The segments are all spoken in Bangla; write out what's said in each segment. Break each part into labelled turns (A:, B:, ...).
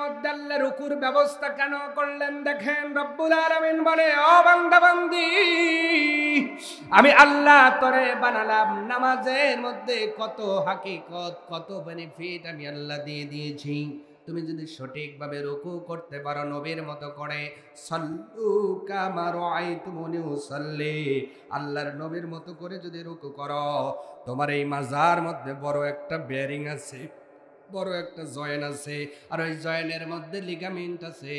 A: মধ্যে আল্লাহ রুকুর ব্যবস্থা কেন করলেন দেখেন। রব্বুল আলামিন বলে, ও বান্দা বান্দি, আমি আল্লাহ তোরে বানালাম, নামাজের মধ্যে কত হাকিকত, কত বেনিফিট আমি আল্লাহ দিয়ে দিয়েছি। তুমি যদি সঠিকভাবে রুকু করতে পারো নবীর মতো করে, সাল্লু কামা রাআইতুমুনি উসাল্লি, আল্লাহর নবীর মতো করে যদি রুকু করো, তোমার এই মাজার মধ্যে বড় একটা বেয়ারিং আছে, বড় একটা জয়েন আছে, আর ওই জয়েনের মধ্যে লিগামেন্ট আছে,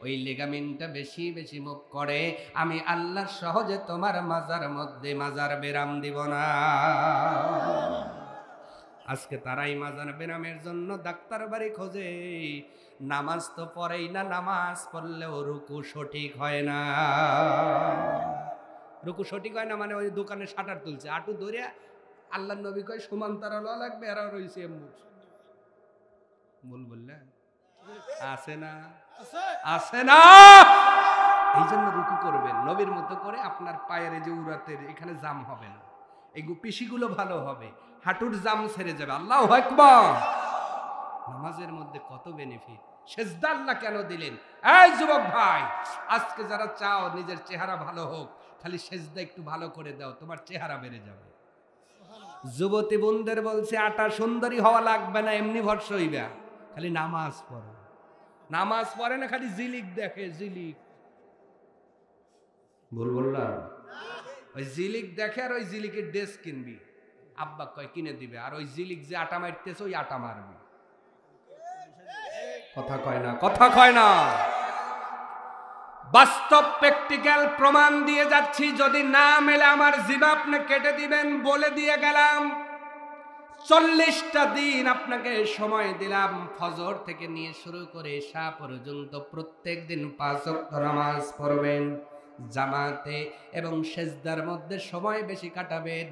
A: ওই লিগামেন্টটা বেশি বেশি মুভ করে। আমি আল্লাহ সহজে তোমার মাজার মধ্যে মাজার বেরাম দিব না। আজকে তারাই মাজার বেরামের জন্য ডাক্তার বাড়ি খোঁজে, নামাজ তো পড়েই না, নামাজ পড়লেও রুকু সঠিক হয় না। রুকু সঠিক হয় না মানে ওই দোকানে শাটার তুলছে, আটু ধরে আল্লাহ নবী কয় সমান্তরাল হওয়া লাগবে, এরা রয়েছে বল বললে আছে না, আছে না। এই জন্য রুকু করবেন নবীর মতো করে, আপনার পায়ের যে উরাতের এখানে জাম হবে না, এই পেশিগুলো ভালো হবে, হাঁটুর জাম ছেড়ে যাবে। আল্লাহু আকবার। নামাজের মধ্যে কত বেনিফিট। সেজদা আল্লাহ কেন দিলেন? এই যুবক ভাই, আজকে যারা চাও নিজের চেহারা ভালো হোক, খালি সেজদা একটু ভালো করে দাও, তোমার চেহারা বেড়ে যাবে। যুবতী বোনদের বলছে, আটা সুন্দরী হওয়া লাগবে না, এমনি ভরস হইবা, খালি নামাজ পড়ো। নামাজ পড়ে না, খালি জিলিক দেখে, জিলিক বললাম, ওই জিলিক দেখে আর ওই জিলিকের ড্রেস কিনবি, আব্বা কয় কিনে দিবে, আর ওই জিলিক যে আটা মারতেছে ওই আটা মারবি। কথা কয় না, কথা কয় না। বাস্তব প্র্যাকটিক্যাল প্রমাণ দিয়ে যাচ্ছি, যদি না মেলে আমার জিভ আপনি কেটে দিবেন, বলে দিয়ে গেলাম। 40টা দিন আপনাকে সময় দিলাম, ফজর থেকে নিয়ে শুরু করে এশা পর্যন্ত প্রত্যেক দিন 5 ওয়াক্ত নামাজ পড়বেন জামাতে, এবং সেজদার মধ্যে সময় বেশি কাটাবেন।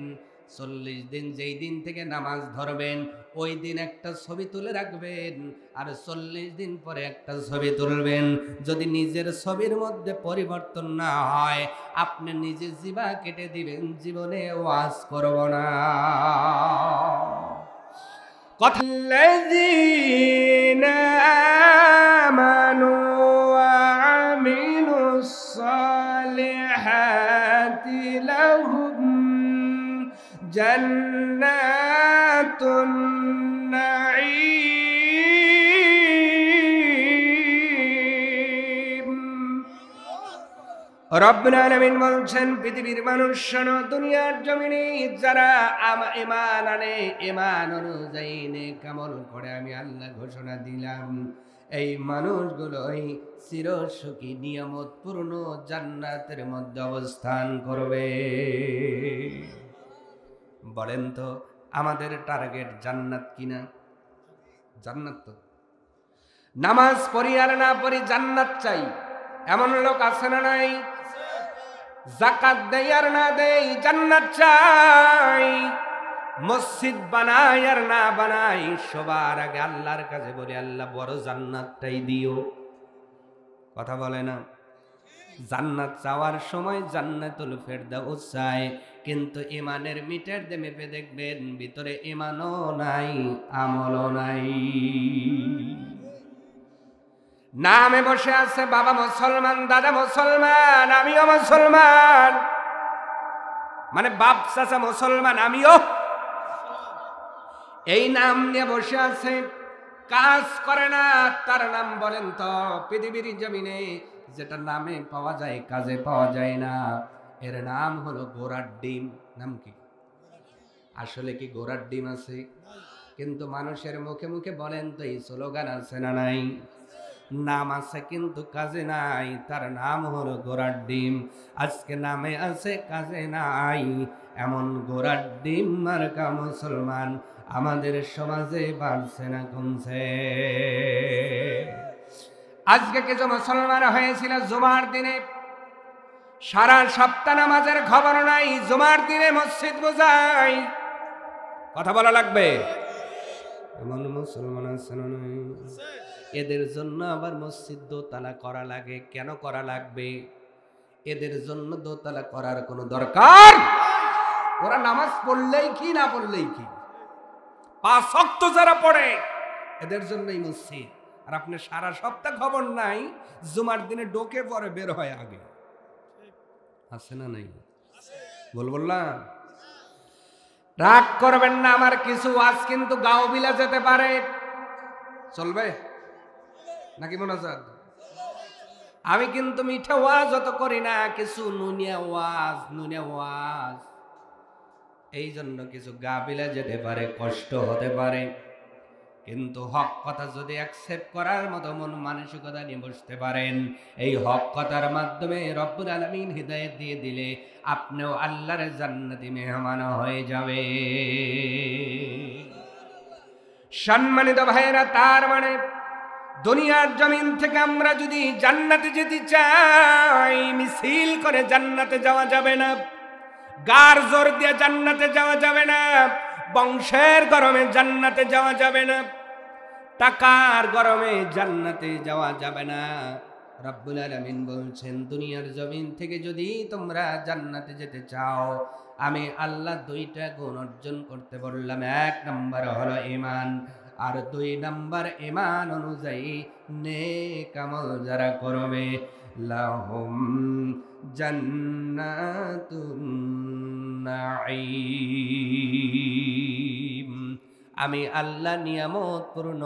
A: 40 দিন যেই দিন থেকে নামাজ ধরবেন, ওই দিন একটা ছবি তুলে রাখবেন, আর 40 দিন পরে একটা ছবি তুলবেন। যদি নিজের ছবির মধ্যে পরিবর্তন না হয়, আপনি নিজে জিবা কেটে দিবেন, জীবনে ওয়াজ করব না। কথাল্লাযীনা আমানু ওয়া আমিলুস সালিহাতি লাহুম জান্নাতুন নাঈম। রব্বুল আলামিন বলছেন, পৃথিবীর মানুষ শোনো, দুনিয়ার জমিনে যারা ঈমান আনে, ঈমান অনুযায়ী নেক আমল করে, আমি আল্লাহ ঘোষণা দিলাম, এই মানুষগুলোই চিরসুখী নিয়ামতপূর্ণ জান্নাতের মধ্যে অবস্থান করবে। বলেন তো, আমাদের টার্গেট জান্নাত কিনা? জান্নাত তো। নামাজ পড়ি আর না পড়ি জান্নাত চাই, এমন লোক আছে না নাই? যাকাত দেই আর না দেই জান্নাত চাই, মসজিদ বানাই আর না বানাই, সবার আগে আল্লাহর কাছে বলি, আল্লাহ বড় জান্নাতটাই দিও। কথা বলে না? জান্নাত চাওয়ার সময় জান্নাতুল ফেরদাউস চায়, কিন্তু ইমানের মিটার দিয়ে মেপে দেখবেন ভিতরে ইমানও নাই, আমলও নাই। নামে বসে আছে বাবা মুসলমান, দাদা মুসলমান, আমিও মুসলমান, মানে বাপ চাচা মুসলমান, আমিও, এই নাম নিয়ে বসে আছে, কাজ করে না। তার নাম বলেন তো? পৃথিবীর জমিনে যেটা নামে পাওয়া যায়, কাজে পাওয়া যায় না, এর নাম হলো ঘোড়ার ডিম। নাম কি? আসলে কি ঘোড়ার ডিম আছে? কিন্তু মানুষের মুখে মুখে বলেন তো, এই স্লোগান আছে না নাই? নাম আছে কিন্তু কাজে নাই, তার নাম হলো ঘোড়ার ডিম। আজকে নামে আছে, কাজে নাই, এমন ঘোড়ার ডিম মার্কা মুসলমান আমাদের সমাজে বাড়ছে না কমছে? আজকে কিছু মুসলমান হয়েছিল জুমার দিনে, সারা সপ্তাহ নামাজের খবর নাই, জুমার দিনে মসজিদ বোঝাই। কথা বলা লাগবে, এমন মুসলমান আছে না নাই? এদের জন্য আবার মসজিদ দোতলা করা লাগে। কেন করা লাগবে? এদের জন্য দোতলা করার কোনো দরকার? ওরা নামাজ পড়লেই কি, না পড়লেই কি, 5 ওয়াক্ত যারা পড়ে এদের জন্যই মসজিদ। আর আপনার সারা সপ্তাহ খবর নাই, জুমার দিনে ডোকে পরে বের হয় আগে। আছে না নাই? বললাম রাগ করবেন না, আমার কিছু ওয়াজ কিন্তু গাঁও বিলা যেতে পারে, চলবে নাকি মোনাজাত? আমি কিন্তু মিঠা ওয়াজ অত করি না, কিছু নুনিয়া ওয়াজ, এই জন্য কিছু গা বিলা যেতে পারে, কষ্ট হতে পারে, কিন্তু হক কথা যদি অ্যাকসেপ্ট করার মতো মন মানসিকতা নিয়ে বসতে পারেন, এই হক কথার মাধ্যমে রব্বুল আলামিন হিদায়াত দিয়ে দিলে আপনিও আল্লাহর জান্নাতি মেহমান হয়ে যাবে। সম্মানিত ভাইয়েরা, তার মানে দুনিয়ার জমিন থেকে আমরা যদি জান্নাতে যেতে চাই, মিছিল করে জান্নাতে যাওয়া যাবে না, গার জোর দিয়ে জান্নাতে যাওয়া যাবে না, বংশের গরমে জান্নাতে যাওয়া যাবে না, টাকার গরমে জান্নাতে যাওয়া যাবে না। রব্বুল আলামিন বলছেন, দুনিয়ার জমিন থেকে যদি তোমরা জান্নাতে যেতে চাও, আমি আল্লাহ দুইটা গুণ অর্জন করতে বললাম। এক নম্বর হলো ঈমান, আর দুই নম্বর ঈমান অনুযায়ী নেক আমল যারা করবে, লাহুম জান্নাতুন নাঈম, আমি আল্লাহ নিয়ামত পূর্ণ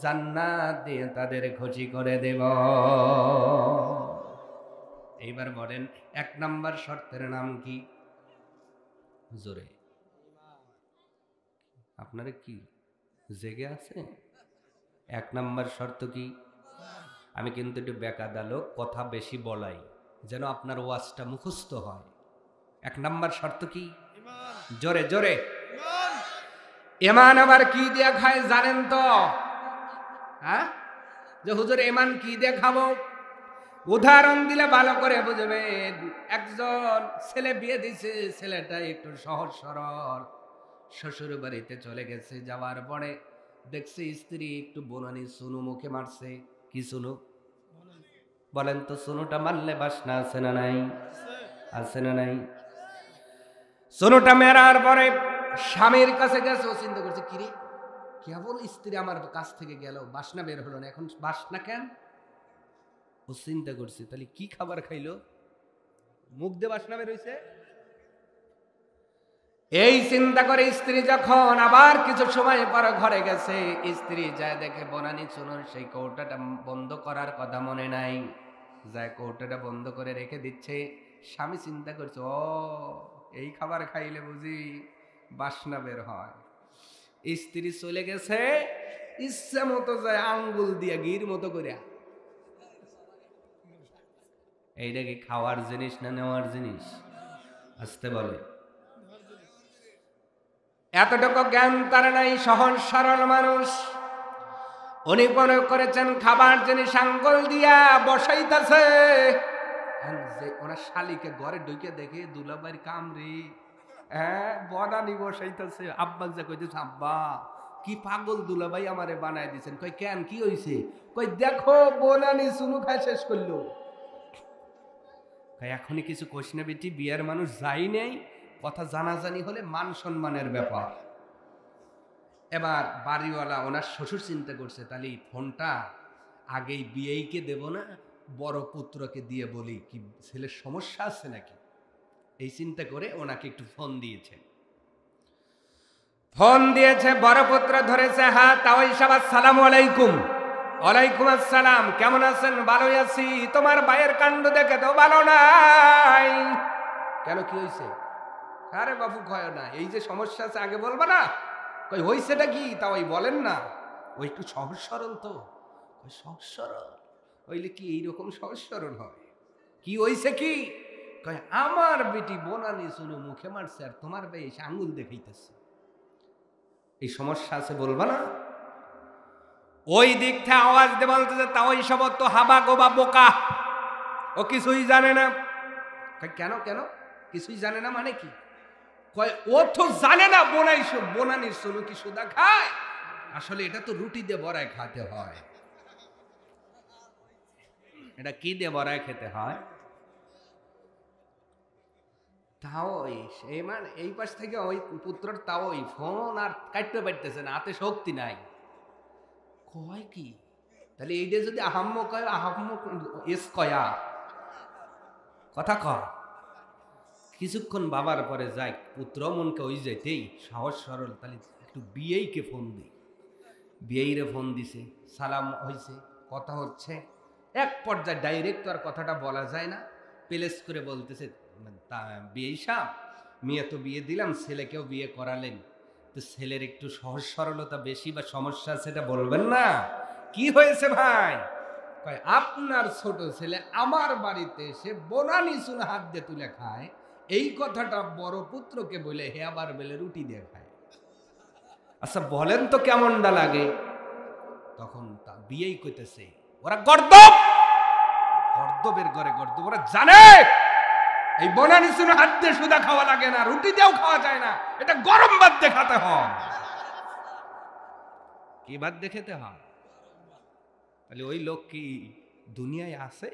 A: জান্নাত দিয়ে তাদের খুশি করে দেব। এইবার বলেন, এক নাম্বার শর্তের নাম কি? জোরে আপনারা কি জেগে আছে? এক নাম্বার শর্ত কি? আমি কিন্তু একটু বেকাদালো কথা বেশি বলাই, যেন আপনার ওয়াজটা মুখস্থ হয়। এক নাম্বার শর্ত কি? জোরে জোরে। ঈমান আবার কি দিয়ে খায় জানেন তো? হ্যাঁ, যে হুজুর ঈমান কি দিয়ে খাবো? উদাহরণ দিলে ভালো করে বুঝবেন। একজন ছেলে বিয়ে দিছে, ছেলেটা একটু সহজ সরল, শ্বশুর বাড়িতে চলে গেছে, যাওয়ার পরে দেখছে স্ত্রী একটু বনানি সুনু মুখে মারছে। কি সুনু বলেন তো? সুনুটা মারলে বাসনা আছে না নাই? আছে না নাই? সুনুটা মেরার পরে স্বামীর কাছে গেছে, ও চিন্তা করছে, কিরে কেবল স্ত্রী আমার কাছ থেকে গেল, বাসনা বের হলো না, এখন বাসনা কেন? ও চিন্তা করছে, তাহলে কি খাবার খাইলো, মুখ দিয়ে বাসনা বের হইছে। এই চিন্তা করে স্ত্রী যখন আবার কিছু সময় পর ঘরে গেছে, স্ত্রী যায় দেখে বনানি চুনুর সেই কৌটাটা বন্ধ করার কথা মনে নাই, যায় কৌটাটা বন্ধ করে রেখে দিচ্ছে। স্বামী চিন্তা করছে, ও এই খাবার খাইলে বুঝি বাসনা বের হয়। স্ত্রী চলে গেছে, ইচ্ছা মতো যায় আঙ্গুল দিয়ে গির মতো করে। এইটা কি খাওয়ার জিনিস না নেওয়ার জিনিস? আসতে বলে। এতটুকু জ্ঞান তার নাই, সহজ সরল মানুষ। উনি মনে করেছেন খাবার জিনিস আঙ্গুল দিয়া বসাইতেছে। ওনার শালিকে ঘরে ঢুকে দেখে দুলাভাইয়ের কামড়ি, হ্যাঁ বনানি বসাইতেছে। আব্বা যা কইতেছে, আব্বা কি পাগল দুলাভাই আমারে বানাই দিচ্ছেন। কই কেন, কি হইছে? কই দেখো বনানি চুনু খাই শেষ করলো। এখনই কিছু কোশ না বেটি, বিয়ের মানুষ যাই নেই, কথা জানাজানি হলে মান সম্মানের ব্যাপার। এবার বাড়িওয়ালা ওনার শ্বশুর চিন্তা করছে, তাহলে ফোনটা আগেই বিয়েইকে দেব না, বড় পুত্রকে দিয়ে বলি, কি ছেলের সমস্যা আছে নাকি, এই চিন্তা করে ওনাকে একটু ফোন দিয়েছে। ফোন দিয়েছে, বড় পুত্র ধরেছে, হ্যাঁ তাওই সাহেব আসসালামু আলাইকুম। ওয়ালাইকুম আসসালাম, কেমন আছেন? ভালোই আছি। তোমার ভাইয়ের কাণ্ড দেখে তো ভালো নাই। কেন, কি হয়েছে? আরে বাবু কয় না, এই যে সমস্যা আছে আগে বলবা না। কই হইছেটা কি তা ওই বলেন না। ওই একটু সহজ সরল তো। ওই সহজ সরল হইলে কি এইরকম সহজ সরল হয়? কি হইছে কি? কয় আমার বেটি বনানি শুনে মুখে মারছে, আর তোমার ভাই এসে আঙ্গুল দেখাইতেছে। এই সমস্যা আছে বলবা না। ওই দিক থেকে আওয়াজ দিয়ে বলতেছে, তা ওই সব তো হাবা গোবা বোকা, ও কিছুই জানে না। কেন কেন কিছুই জানে না মানে কি? কয় ও তো জানে না বনানির সোনু কি সুদা খায়। আসলে এটা তো রুটি দিয়ে বড়ায় খাতে হয়। এটা কি দিয়ে বড়ায় খেতে হয়? তাও এই মানে এই পাশ থেকে ওই পুত্রর তাও ফোন আর কাটতে পারতেছে না, হাতে শক্তি নাই। কয় কি তাহলে এইটা যদি আহাম্মক হয়, আহাম্মক এস কয়া কথা ক। কিছুক্ষণ বাবার পরে যায়, পুত্র মনকে ওই যেতেই সহজ সরল, তাহলে একটু বিয়েইকে ফোন দিই। বিয়েইরে ফোন দিছে, সালাম হয়েছে, কথা হচ্ছে। এক পর্যায়ে ডাইরেক্ট আর কথাটা বলা যায় না, প্লেস করে বলতেছে, তা বিয়েই সাহ, মেয়ে তো বিয়ে দিলাম, ছেলেকেও বিয়ে করালেন, তো ছেলের একটু সহজ সরলতা বেশি বা সমস্যা সেটা বলবেন না? কি হয়েছে ভাই? কয় আপনার ছোট ছেলে আমার বাড়িতে এসে বোনানি চুন হাত দিয়ে তুলে খায়, এই কথাটা বড় পুত্রকে বলে হে আবার বেলে রুটি দিয়ে খায়। আচ্ছা বলেন তো কেমনটা লাগে? তখন তা বিয়েই কইতেছে, ওরা গর্দব, গর্দবের ঘরে গর্দব, ওরা জানে এই বোনানি চুন হাত দিয়ে সুদা খাওয়া লাগে না, রুটি দিয়েও খাওয়া যায় না, এটা গরম ভাত দিয়ে খেতে হয়। কি ভাত দিয়ে খেতে হয়? তাহলে ওই লোক কি দুনিয়ায় আছে?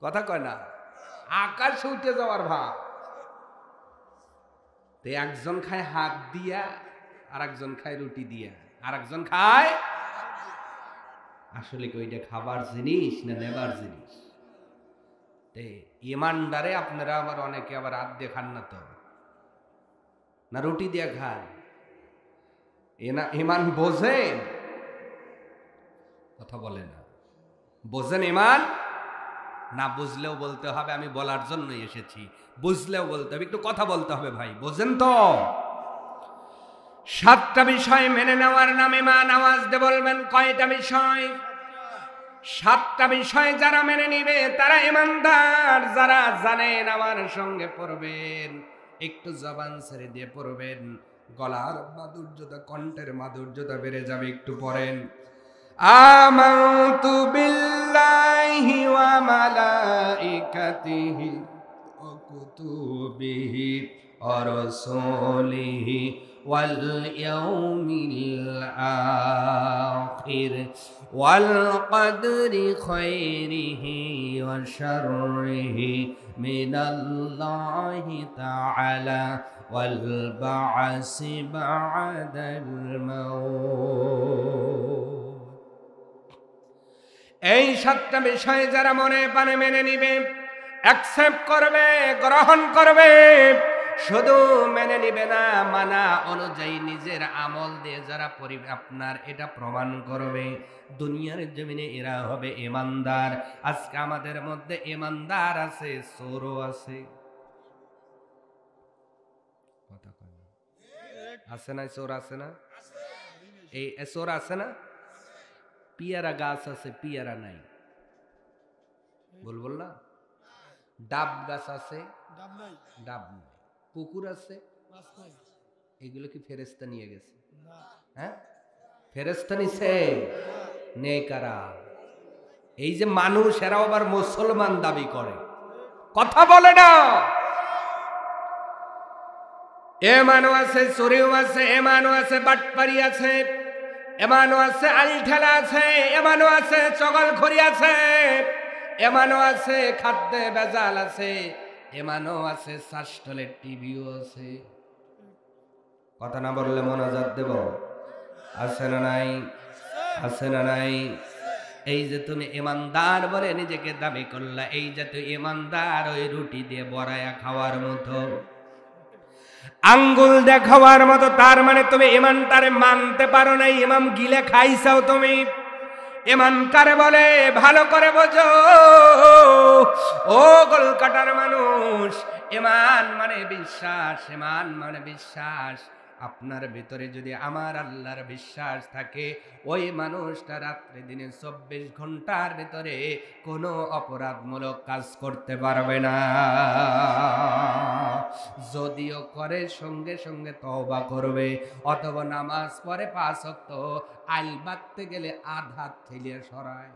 A: কথা কয় না, আকাশ উঠে যাওয়ার ভাব। তো একজন খায় হাত দিয়া, আর একজন খায় রুটি দিয়া, আর একজন খায়, আসলে কি ওইটা খাবার জিনিস না নেবার জিনিস? ইমানদারে আপনারা আবার অনেকে আবার হাত দিয়ে খান না তো, না রুটি দিয়ে খান? ইমান বোঝেন? কথা বলে না, বোঝেন ইমান? না বুঝলেও বলতে হবে, আমি বলার জন্যই এসেছি, বুঝলেও বলতে হবে, একটু কথা বলতে হবে ভাই, বোঝেন তো? 7টা বিষয় মেনে নেওয়ার নাম ইমান। আওয়াজ দিয়ে বলবেন কয়টা বিষয়? 7টা বিষয় যারা মেনে নিবে তারা ইমানদার। যারা জানেন আমার সঙ্গে পড়বেন, একটু জবান ছেড়ে দিয়ে পড়বেন, গলার মাধুর্যতা, কণ্ঠের মাধুর্যতা বেড়ে যাবে। একটু পড়েন, আমানতু বিল্লাহি ওয়া মালাইকাতিহি ওয়া কুতুবিহি ওয়া রাসূলিহি ওয়াল ইয়াউমিল আখির ওয়াল কদরি খায়রিহি ওয়া শাররিহি মিনাল্লাহি তাআলা ওয়াল বা'সি বা'দাল মাউত। এই 7টা বিষয় যারা মনে প্রাণে মেনে নিবে, অ্যাকসেপ্ট করবে, গ্রহণ করবে, শুধু মেনে নিবে না, মানা অনুযায়ী নিজের আমল দিয়ে যারা আপনার এটা প্রমাণ করবে, দুনিয়ার জমিনে এরা হবে ইমানদার। আজকে আমাদের মধ্যে ইমানদার আছে, চোরও আছে। কথা কয় না, আছে না? চোর আছে না? এই চোর আছে না? পিয়ারা গাছ আছে, পিয়ারা নাই, বলবো না? ডাব গাছ আছে, ডাব নাই। পুকুর আছে, এগুলো কি ফেরেশতা নিয়ে গেছে? হ্যাঁ, ফেরেশতা নিছে? নেই কারা? এই যে মানুষ, এরাও আবার মুসলমান দাবি করে, কথা বলে না। এমানও আছে, চোরেও আছে, এমানও আছে, বাটপারি আছে, এমানও আছে, আলঠেলা আছে, এমানও আছে, চগলখড়ি আছে, এমানও আছে, খাদ্যে ভেজাল আছে, এমানও আছে, শ্বাসটলের টিভিও আছে। কথা না বললে মোনাজাত দেব? আছে না নাই? আছে না নাই? এই যে তুমি ইমানদার বলে নিজেকে দাবি করলা, এই যে তুই ইমানদার, ওই রুটি দিয়ে বড়ায়া খাওয়ার মতো, আঙ্গুল দেখাওয়ার মতো, তার মানে তুমি ইমানটারে মানতে পারো নাই, ইমাম গিলে খাইছাও তুমি। ইমান কারে বলে ভালো করে বোঝো ও কলকাতার মানুষ। ইমান মানে বিশ্বাস, ইমান মানে বিশ্বাস। আপনার ভিতরে যদি আমার আল্লাহর বিশ্বাস থাকে, ওই মানুষটা রাত্রি দিনে 24 ঘন্টার ভিতরে কোনো অপরাধমূলক কাজ করতে পারবে না। যদিও করে সঙ্গে সঙ্গে তওবা করবে, অথবা নামাজ পড়ে 5 ওয়াক্ত, আইল বাঁধতে গেলে আধা ঠেলিয়ে সরায়।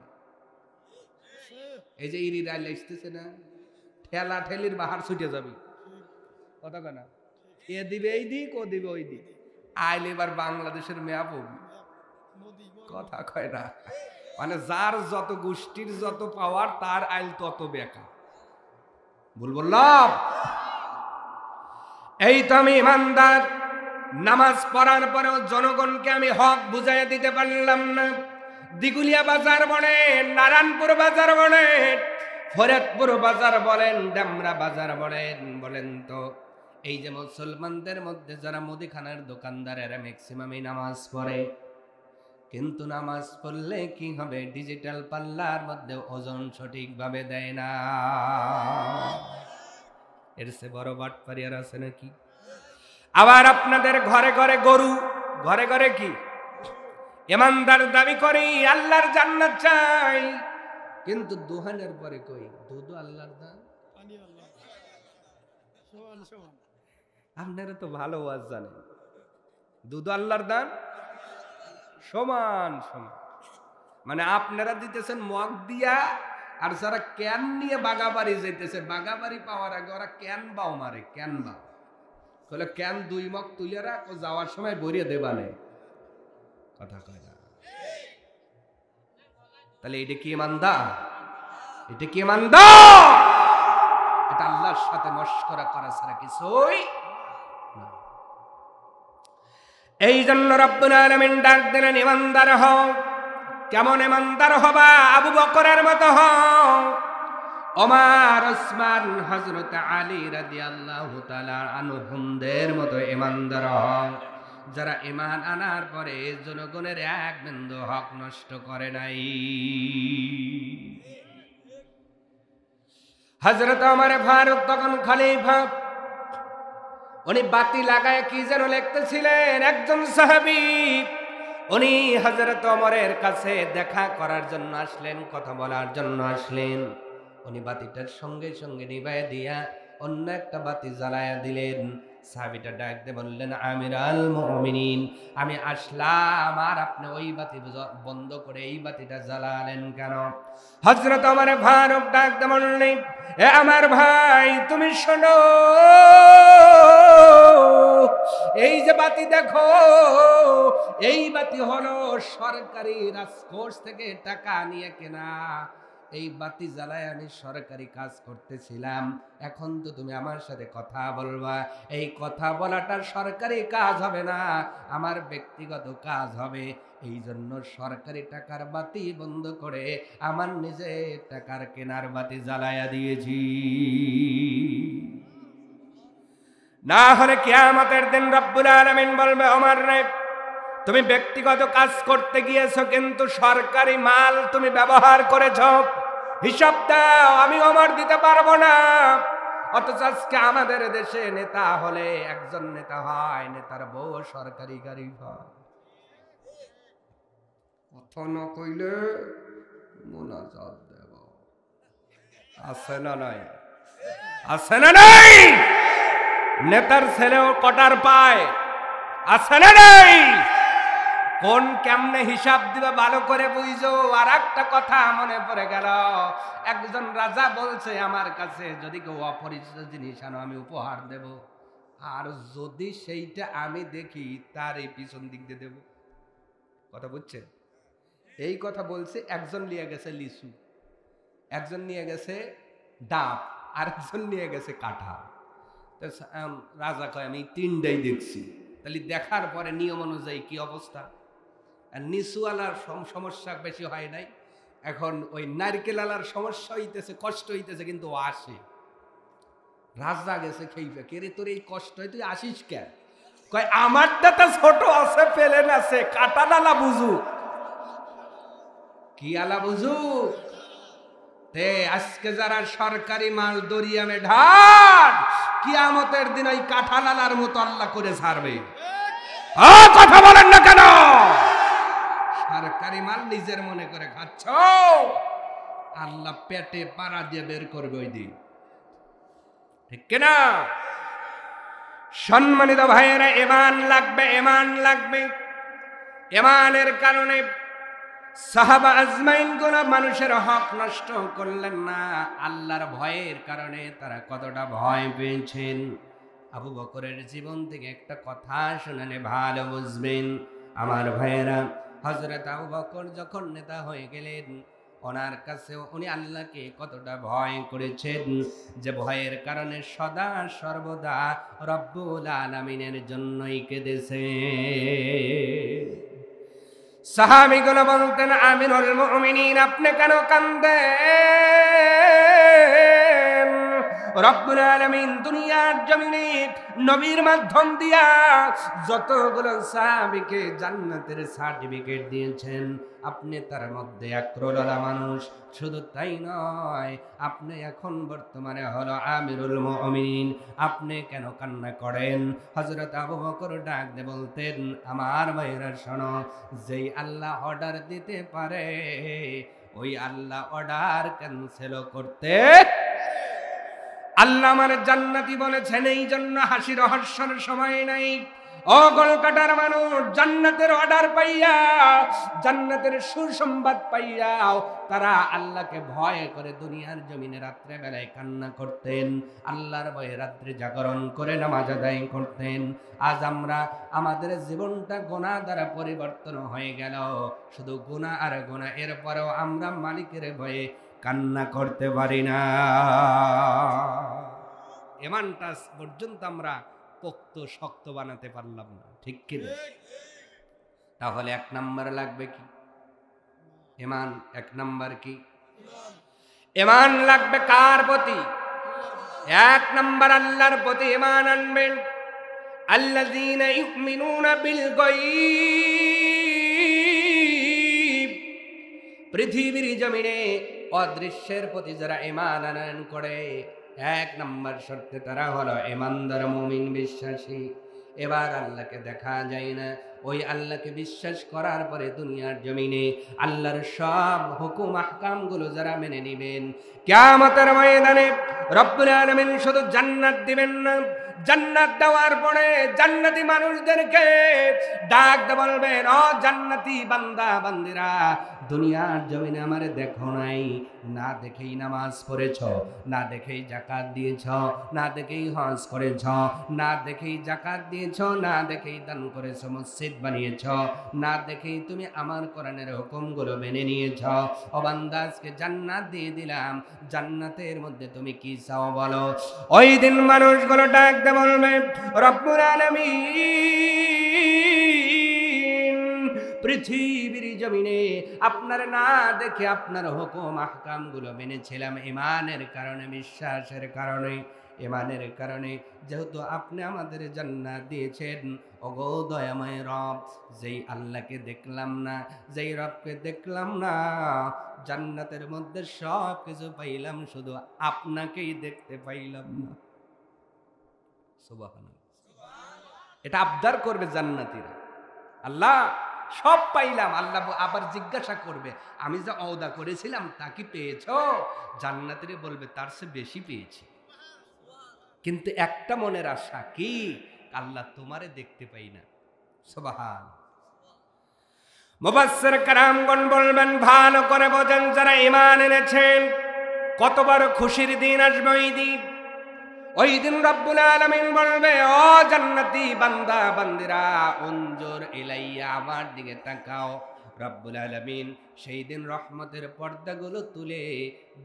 A: এই যে ইরির আইল আসতেছে না, ঠেলা ঠেলির বাহার ছুটে যাবে, কথা কয় না? এ দিবে এই দিক, ও দিবে ওই দিক, আইল এবার বাংলাদেশের মেয়া পড়বে, কথা কয় না? মানে যার যত গোষ্ঠীর যত পাওয়ার, তার আইল তত বেকা। ভুল বললাম? এই তো আমি ইমানদার, নামাজ পড়ার পরেও জনগণকে আমি হক বুঝাইয়া দিতে পারলাম না, দিগুলিয়া বাজার বলেন, নারায়ণপুর বাজার বলেন, ফরিদপুর বাজার বলেন, ডামরা বাজার বলেন, বলেন তো এই যে মুসলমানদের মধ্যে যারা মুদিখানার দোকানদার এরা ম্যাক্সিমামই নামাজ পড়ে, কিন্তু নামাজ পড়লে কি হবে? ডিজিটাল পাল্লার মধ্যে ওজন সঠিকভাবে দেয় না। এর সে বড় বাটপারি আর আছে নাকি? আবার আপনাদের ঘরে ঘরে গরু, ঘরে ঘরে কি ইমানদার দাবি করি, আল্লাহর জান্নাত চাই, কিন্তু দুহানের পরে কই দুধ আল্লাহর দান। আপনারা তো ভালো ওয়াজ জানেন, দুধ আল্লাহর দান সমান সমান। মানে আপনারা দিতেছেন মগ দিয়া, আর যারা ক্যান নিয়ে বাগাবাড়ি যাইতেছে, বাগাবাড়ি পাওয়ার আগে ওরা ক্যান বাও মারে, ক্যান বাও কলে ক্যান 2 মগ তুলে রাখ, ও যাওয়ার সময় ভরিয়ে দেবানে, কথা কয় না। তাহলে এটা কি ইমানদার? এটা কি ইমানদার? এটা আল্লাহর সাথে মশকরা করা ছাড়া কিছুই না। এই জন্য রব্বুল আলামিন ডাক দিলেন, ইমানদার হও। কেমন ইমানদার হবা? আবু বকরের মতো হও, ওমর, ওসমান, হযরত আলী রাদিয়াল্লাহু তাআলা আনহুমদের মতো ইমানদার হও, যারা ঈমান আনার পরে জনগণের এক বিন্দু হক নষ্ট করে নাই। হযরত ওমর ফারুক তখন খলিফা, উনি বাতি লাগায় কি যেন লিখতেছিলেন। একজন সাহাবী উনি হযরত ওমরের কাছে দেখা করার জন্য আসলেন, কথা বলার জন্য আসলেন। উনি বাতিটার সঙ্গে সঙ্গে নিভাইয়া দিয়া অন্য একটা বাতি জ্বালায়া দিলেন। সাহাবীটা ডাক দিয়ে বললেন, আমিরাল মুমিনিন, আমি আসলাম আর আপনি ওই বাতি বন্ধ করে এই বাতিটা জ্বালালেন কেন? হযরত ওমর ফারুক ডাক দিয়ে বললেন, এ আমার ভাই, তুমি শোনো, এই যে বাতি দেখো, এই বাতি হলো সরকারি রাজকোষ থেকে টাকা নিয়ে কেনা। এই বাতি জ্বালায় আমি সরকারি কাজ করতেছিলাম। এখন তো তুমি আমার সাথে কথা বলবা, এই কথা বলাটা সরকারি কাজ হবে না, আমার ব্যক্তিগত কাজ হবে। এই জন্য সরকারি টাকার বাতি বন্ধ করে আমার নিজের টাকার কেনার বাতি জ্বালায়া দিয়েছি। না হলে কিয়ামতের দিন রব্বুল আলামিন বলবে, ওমর রে, তুমি ব্যক্তিগত কাজ করতে গিয়েছো, কিন্তু সরকারি মাল তুমি ব্যবহার করেছো, হিসাব দাও। আমি ওমর দিতে পারবো না। অথচ আজকে আমাদের দেশে নেতা হলে একজন নেতা হয়, নেতার বউ সরকারি গাড়ি হয়। কথা না কইলে মোনাজাত দেব। আছে না নাই? আছে না নাই? নেতার ছেলেও কটার পায়, আছে না নাই? কোন কেমনে হিসাব দিবে ভালো করে বুঝো। আর একটা কথা মনে পড়ে গেল, একজন রাজা বলছে আমার কাছে, যদি কেউ অপরিচিত জিনিস আনো আমি উপহার দেব, আর যদি সেইটা আমি দেখি তার এই পিছন দিক দিয়ে দেব। কথা বুঝছেন? এই কথা বলছে। একজন নিয়ে গেছে লিচু, একজন নিয়ে গেছে ডাব, আর একজন নিয়ে গেছে কাঁঠাল। রাজা কয় আমি 3টাই দেখছি। তাহলে দেখার পরে নিয়ম অনুযায়ী কি অবস্থা? আর নিচুওয়ালার সমস্যা বেশি হয় নাই, এখন ওই নারকেল আলার সমস্যা হইতেছে, কষ্ট হইতেছে, কিন্তু আসে। রাজা গেছে খেইফে, কে রে তোর এই কষ্ট হয়, তুই আসিস কেন? কয় আমারটা তো ছোট আছে, পেলেন আছে, কাঁটা আলা বুঝু। কি আলা বুঝু? তে আজকে যারা সরকারি মাল দরিয়ামে ঢাল, কিয়ামতের দিন ওই কাঁঠাল আলার মতো আল্লাহ করে ছাড়বে। কথা বলেন না কেন? সরকারি মাল নিজের মনে করে খাচ্ছ, আল্লাহ পেটে পাড়া দিয়ে বের করবে ওই দিন, ঠিক কিনা? সম্মানিত ভাইয়েরা, ঈমান লাগবে, ঈমান লাগবে। ঈমানের কারণে সাহাবা আজমাইন কোন মানুষের হক নষ্ট করলেন না। আল্লাহর ভয়ের কারণে তারা কতটা ভয় পেয়েছেন। আবু বকরের জীবন থেকে একটা কথা শুনলে ভালো বুঝবেন আমার ভাইয়েরা। হযরত আবু বকর যখন নেতা হয়ে গেলেন, ওনার কাছে উনি আল্লাহকে কতটা ভয় করেছেন, যে ভয়ের কারণে সদা সর্বদা রব্বুল আলামিনের জন্যই কেঁদেছে। সাহাবীগুলো বলতেন, আমিরুল মুমিনিন আপনি কেন কান্দেন? রব্বুল আলামিন দুনিয়ার জমিনে নবীর মাধ্যম দিয়া যতগুলো সাহাবীকে জান্নাতের সার্টিফিকেট দিয়েছেন, আপনি তার মধ্যে একরোলা মানুষ। শুধু তাই নয়, আপনি এখন বর্তমানে হলো আমিরুল মুমিনিন, আপনি কেন কান্না করেন? হযরত আবু বকর ডাক দিয়ে বলতেন, আমার ভাইরা শোনো, যেই আল্লাহ অর্ডার দিতে পারে ওই আল্লাহ অর্ডার ক্যান্সেল করতে। আল্লাহ আমার জান্নাতি বলেছেন, এই জন্য হাসি রহস্যের সময় নাই। ও কলকাতার মানুষ, জান্নাতের অর্ডার পাইয়া, জান্নাতের সুসংবাদ পাইয়াও তারা আল্লাহকে ভয় করে দুনিয়ার জমিনে রাত্রে বেলায় কান্না করতেন, আল্লাহর ভয়ে রাত্রে জাগরণ করে নামাজ আদায় করতেন। আজ আমরা আমাদের জীবনটা গুনাহ দ্বারা পরিবর্তন হয়ে গেল, শুধু গুনাহ আর গুনাহ, এরপরেও আমরা মালিকের ভয়ে কান্না করতে পারি না। ইমানটা পর্যন্ত আমরা পোক্ত শক্ত বানাতে পারলাম না, ঠিক কি না? তাহলে এক নাম্বার লাগবে কি? ইমান। এক নাম্বার কি? ইমান লাগবে কার প্রতি? এক নাম্বার আল্লাহর প্রতি ইমান আনবেন। আল্লাযীনা ইউমিনুনা বিল গায়ব, পৃথিবীর জমিনে অদৃশ্যের প্রতি যারা ইমান আনয়ন করে, এক নাম্বার শর্তে তারা হলো ইমানদার মুমিন, বিশ্বাসী। এবার আল্লাহকে দেখা যায় না, ওই আল্লাহকে বিশ্বাস করার পরে দুনিয়ার জমিনে আল্লাহর সব হুকুম আহকামগুলো যারা মেনে নেবেন, কিয়ামতের ময়দানে রব্বুল আলামিন শুধু জান্নাত দিবেন না, জান্নাত দেওয়ার পরে জান্নাতি মানুষদেরকে ডাক দিয়ে বলবেন, ও জান্নাতি বান্দা বান্দিরা, দুনিয়ার জমিনে আমারে দেখো নাই, না দেখেই নামাজ পড়েছ, না দেখেই যাকাত দিয়েছ, না দেখেই হজ করেছ, না দেখেই যাকাত দিয়েছ, না দেখেই দান করেছ, মসজিদ বানিয়েছ, না দেখেই তুমি আমার কোরআনের হুকুমগুলো মেনে নিয়েছ। ও বান্দা, আজকে জান্নাত দিয়ে দিলাম, জান্নাতের মধ্যে তুমি কি চাও বলো? ওই দিন মানুষগুলো ডাক দিয়ে বলবে, রব্বুল আলামিন, পৃথিবীর জমিনে আপনার না দেখে আপনার হুকুম আহকামগুলো মেনেছিলাম ইমানের কারণে, বিশ্বাসের কারণে, ইমানের কারণে। যেহেতু আপনি আমাদের জান্নাত দিয়েছেন, ওগো দয়াময় রব, যেই আল্লাহকে দেখলাম না, যেই রবকে দেখলাম না, জান্নাতের মধ্যে সব কিছু পাইলাম, শুধু আপনাকেই দেখতে পাইলাম না। সুবহানাল্লাহ। এটা আবদার করবে জান্নাতীরা, আল্লাহ সব পাইলাম। আল্লাহ আবার জিজ্ঞাসা করবে, আমি যা ওয়াদা করেছিলাম তা কি পেয়েছো? জান্নাতীরা বলবে, তার চেয়ে বেশি পেয়েছি, কিন্তু একটা মনের আশা কি, আল্লাহ তোমারে দেখতে পাই না। সুবহান। মুফাসসির কারামগণ বলবেন, ভালো করে বোঝেন, যারা ঈমান এনেছেন কত বড় খুশির দিন আসবে ওই দিন। ওই দিন রব্বুল আলামিন বলবে, ও জান্নাতি বান্দা বান্দিরা, উনজুর ইলাইয়া, আমার দিকে তাকাও। রব্বুল আলামিন সেই দিন রহমতের পর্দাগুলো তুলে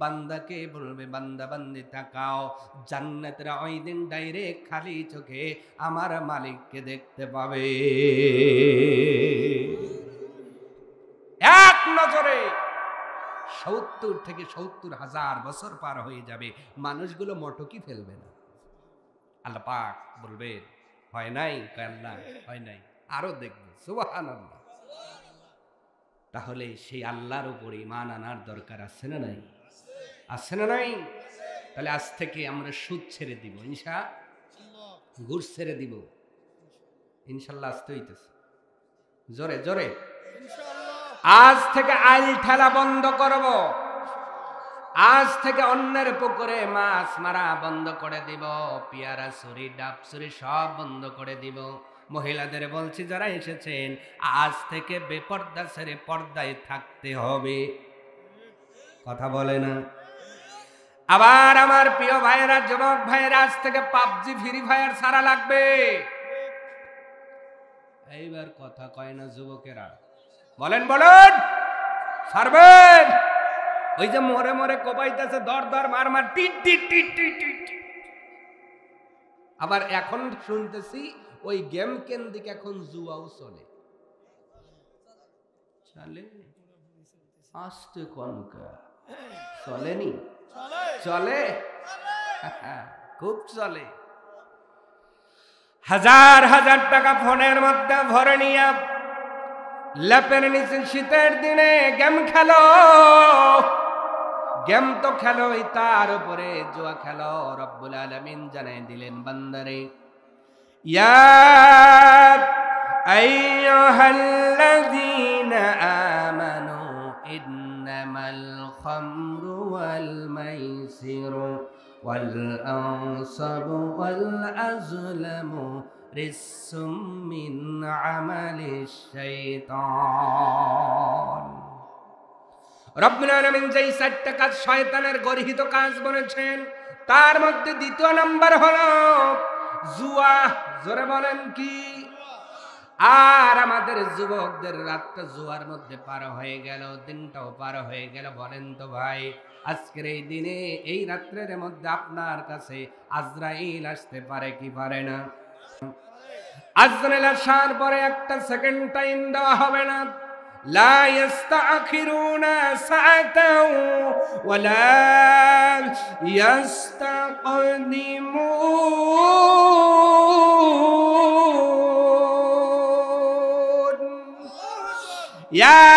A: বান্দাকে বলবে, বান্দা বান্দি তাকাও। জান্নাতরা ওই দিন ডাইরেক্ট খালি চোখে আমার মালিককে দেখতে পাবে, এক নজরে। 70 থেকে 70,000 বছর পার হয়ে যাবে, মানুষগুলো মটকি ফেলবে না। আল্লাহ পাক বলবেন, হয় নাই? আল্লাহ হয় নাই, আরো দেখবে। সুবহানাল্লাহ। তাহলে সেই আল্লাহর উপর ঈমান আনার দরকার আছে না নাই? আছে না নাই? তাহলে আজ থেকে আমরা সুদ ছেড়ে দিব, ইনশাআল্লাহ, ঘুষ ছেড়ে দিব, ইনশাআল্লাহ। আসতে হইতেছে জোরে জোরে, আজ থেকে আইল ঠেলা বন্ধ করব, আজ থেকে অন্যের পুকুরে মাছ মারা বন্ধ করে দিব, পিয়ারা ছুরি ডাব ছুরি সব বন্ধ করে দিব। মহিলাদের বলছি যারা এসেছেন, আজ থেকে বেপর্দা ছেড়ে পর্দায় থাকতে হবে, কথা বলে না। আবার আমার প্রিয় ভাইয়েরা, যুবক ভাইয়েরা, আজ থেকে পাবজি ফ্রি ফায়ার ছাড়া লাগবে। এইবার কথা কয় না যুবকেরা, বলেন বলেন, ছাড়বেন? ওই যে মরে মরে কোপাইতেছে, দর দর মার মার, টিট টিট টিট টিট টিট। আবার এখন শুনতেছি ওই গেম কেন্দ্রিক এখন জুয়াও চলে। চলে আসতে কনকা চলেনি চলে খুব চলে হাজার হাজার টাকা ফোনের মধ্যে ভরে নিয়ে ল্যাপের নিচে শীতের দিনে গেম খেলো গেম তো খেলোই তার উপরে জুয়া খেলো রব্বুল আলামিন জানাই দিলেন বান্দারে ইয়া আইয়ুহাল্লাযীনা আমানু ইন্নামাল খামরু ওয়াল মাইসিরু ওয়াল আনসাবু ওয়াল আজলামু রিসসুম মিন আমালিশ শাইতান রব্বুল আলামিন যেই 4টা কাজ শয়তানের গর্হিত কাজ বলেছেন তার মধ্যে দ্বিতীয় নাম্বার হলো জুয়া। জোরে বলেন কি? আর আমাদের যুবকদের রাতটা জুয়ার মধ্যে পার হয়ে গেল, দিনটাও পার হয়ে গেল। বলেন তো ভাই, আজকের এই দিনে এই রাত্রের মধ্যে আপনার কাছে আজরাইল আসতে পারে কি পারে না? আজরাইল আসার পরে একটা সেকেন্ড টাইম দেওয়া হবে না। لا يستأخرون ساعة ولا يستقدمون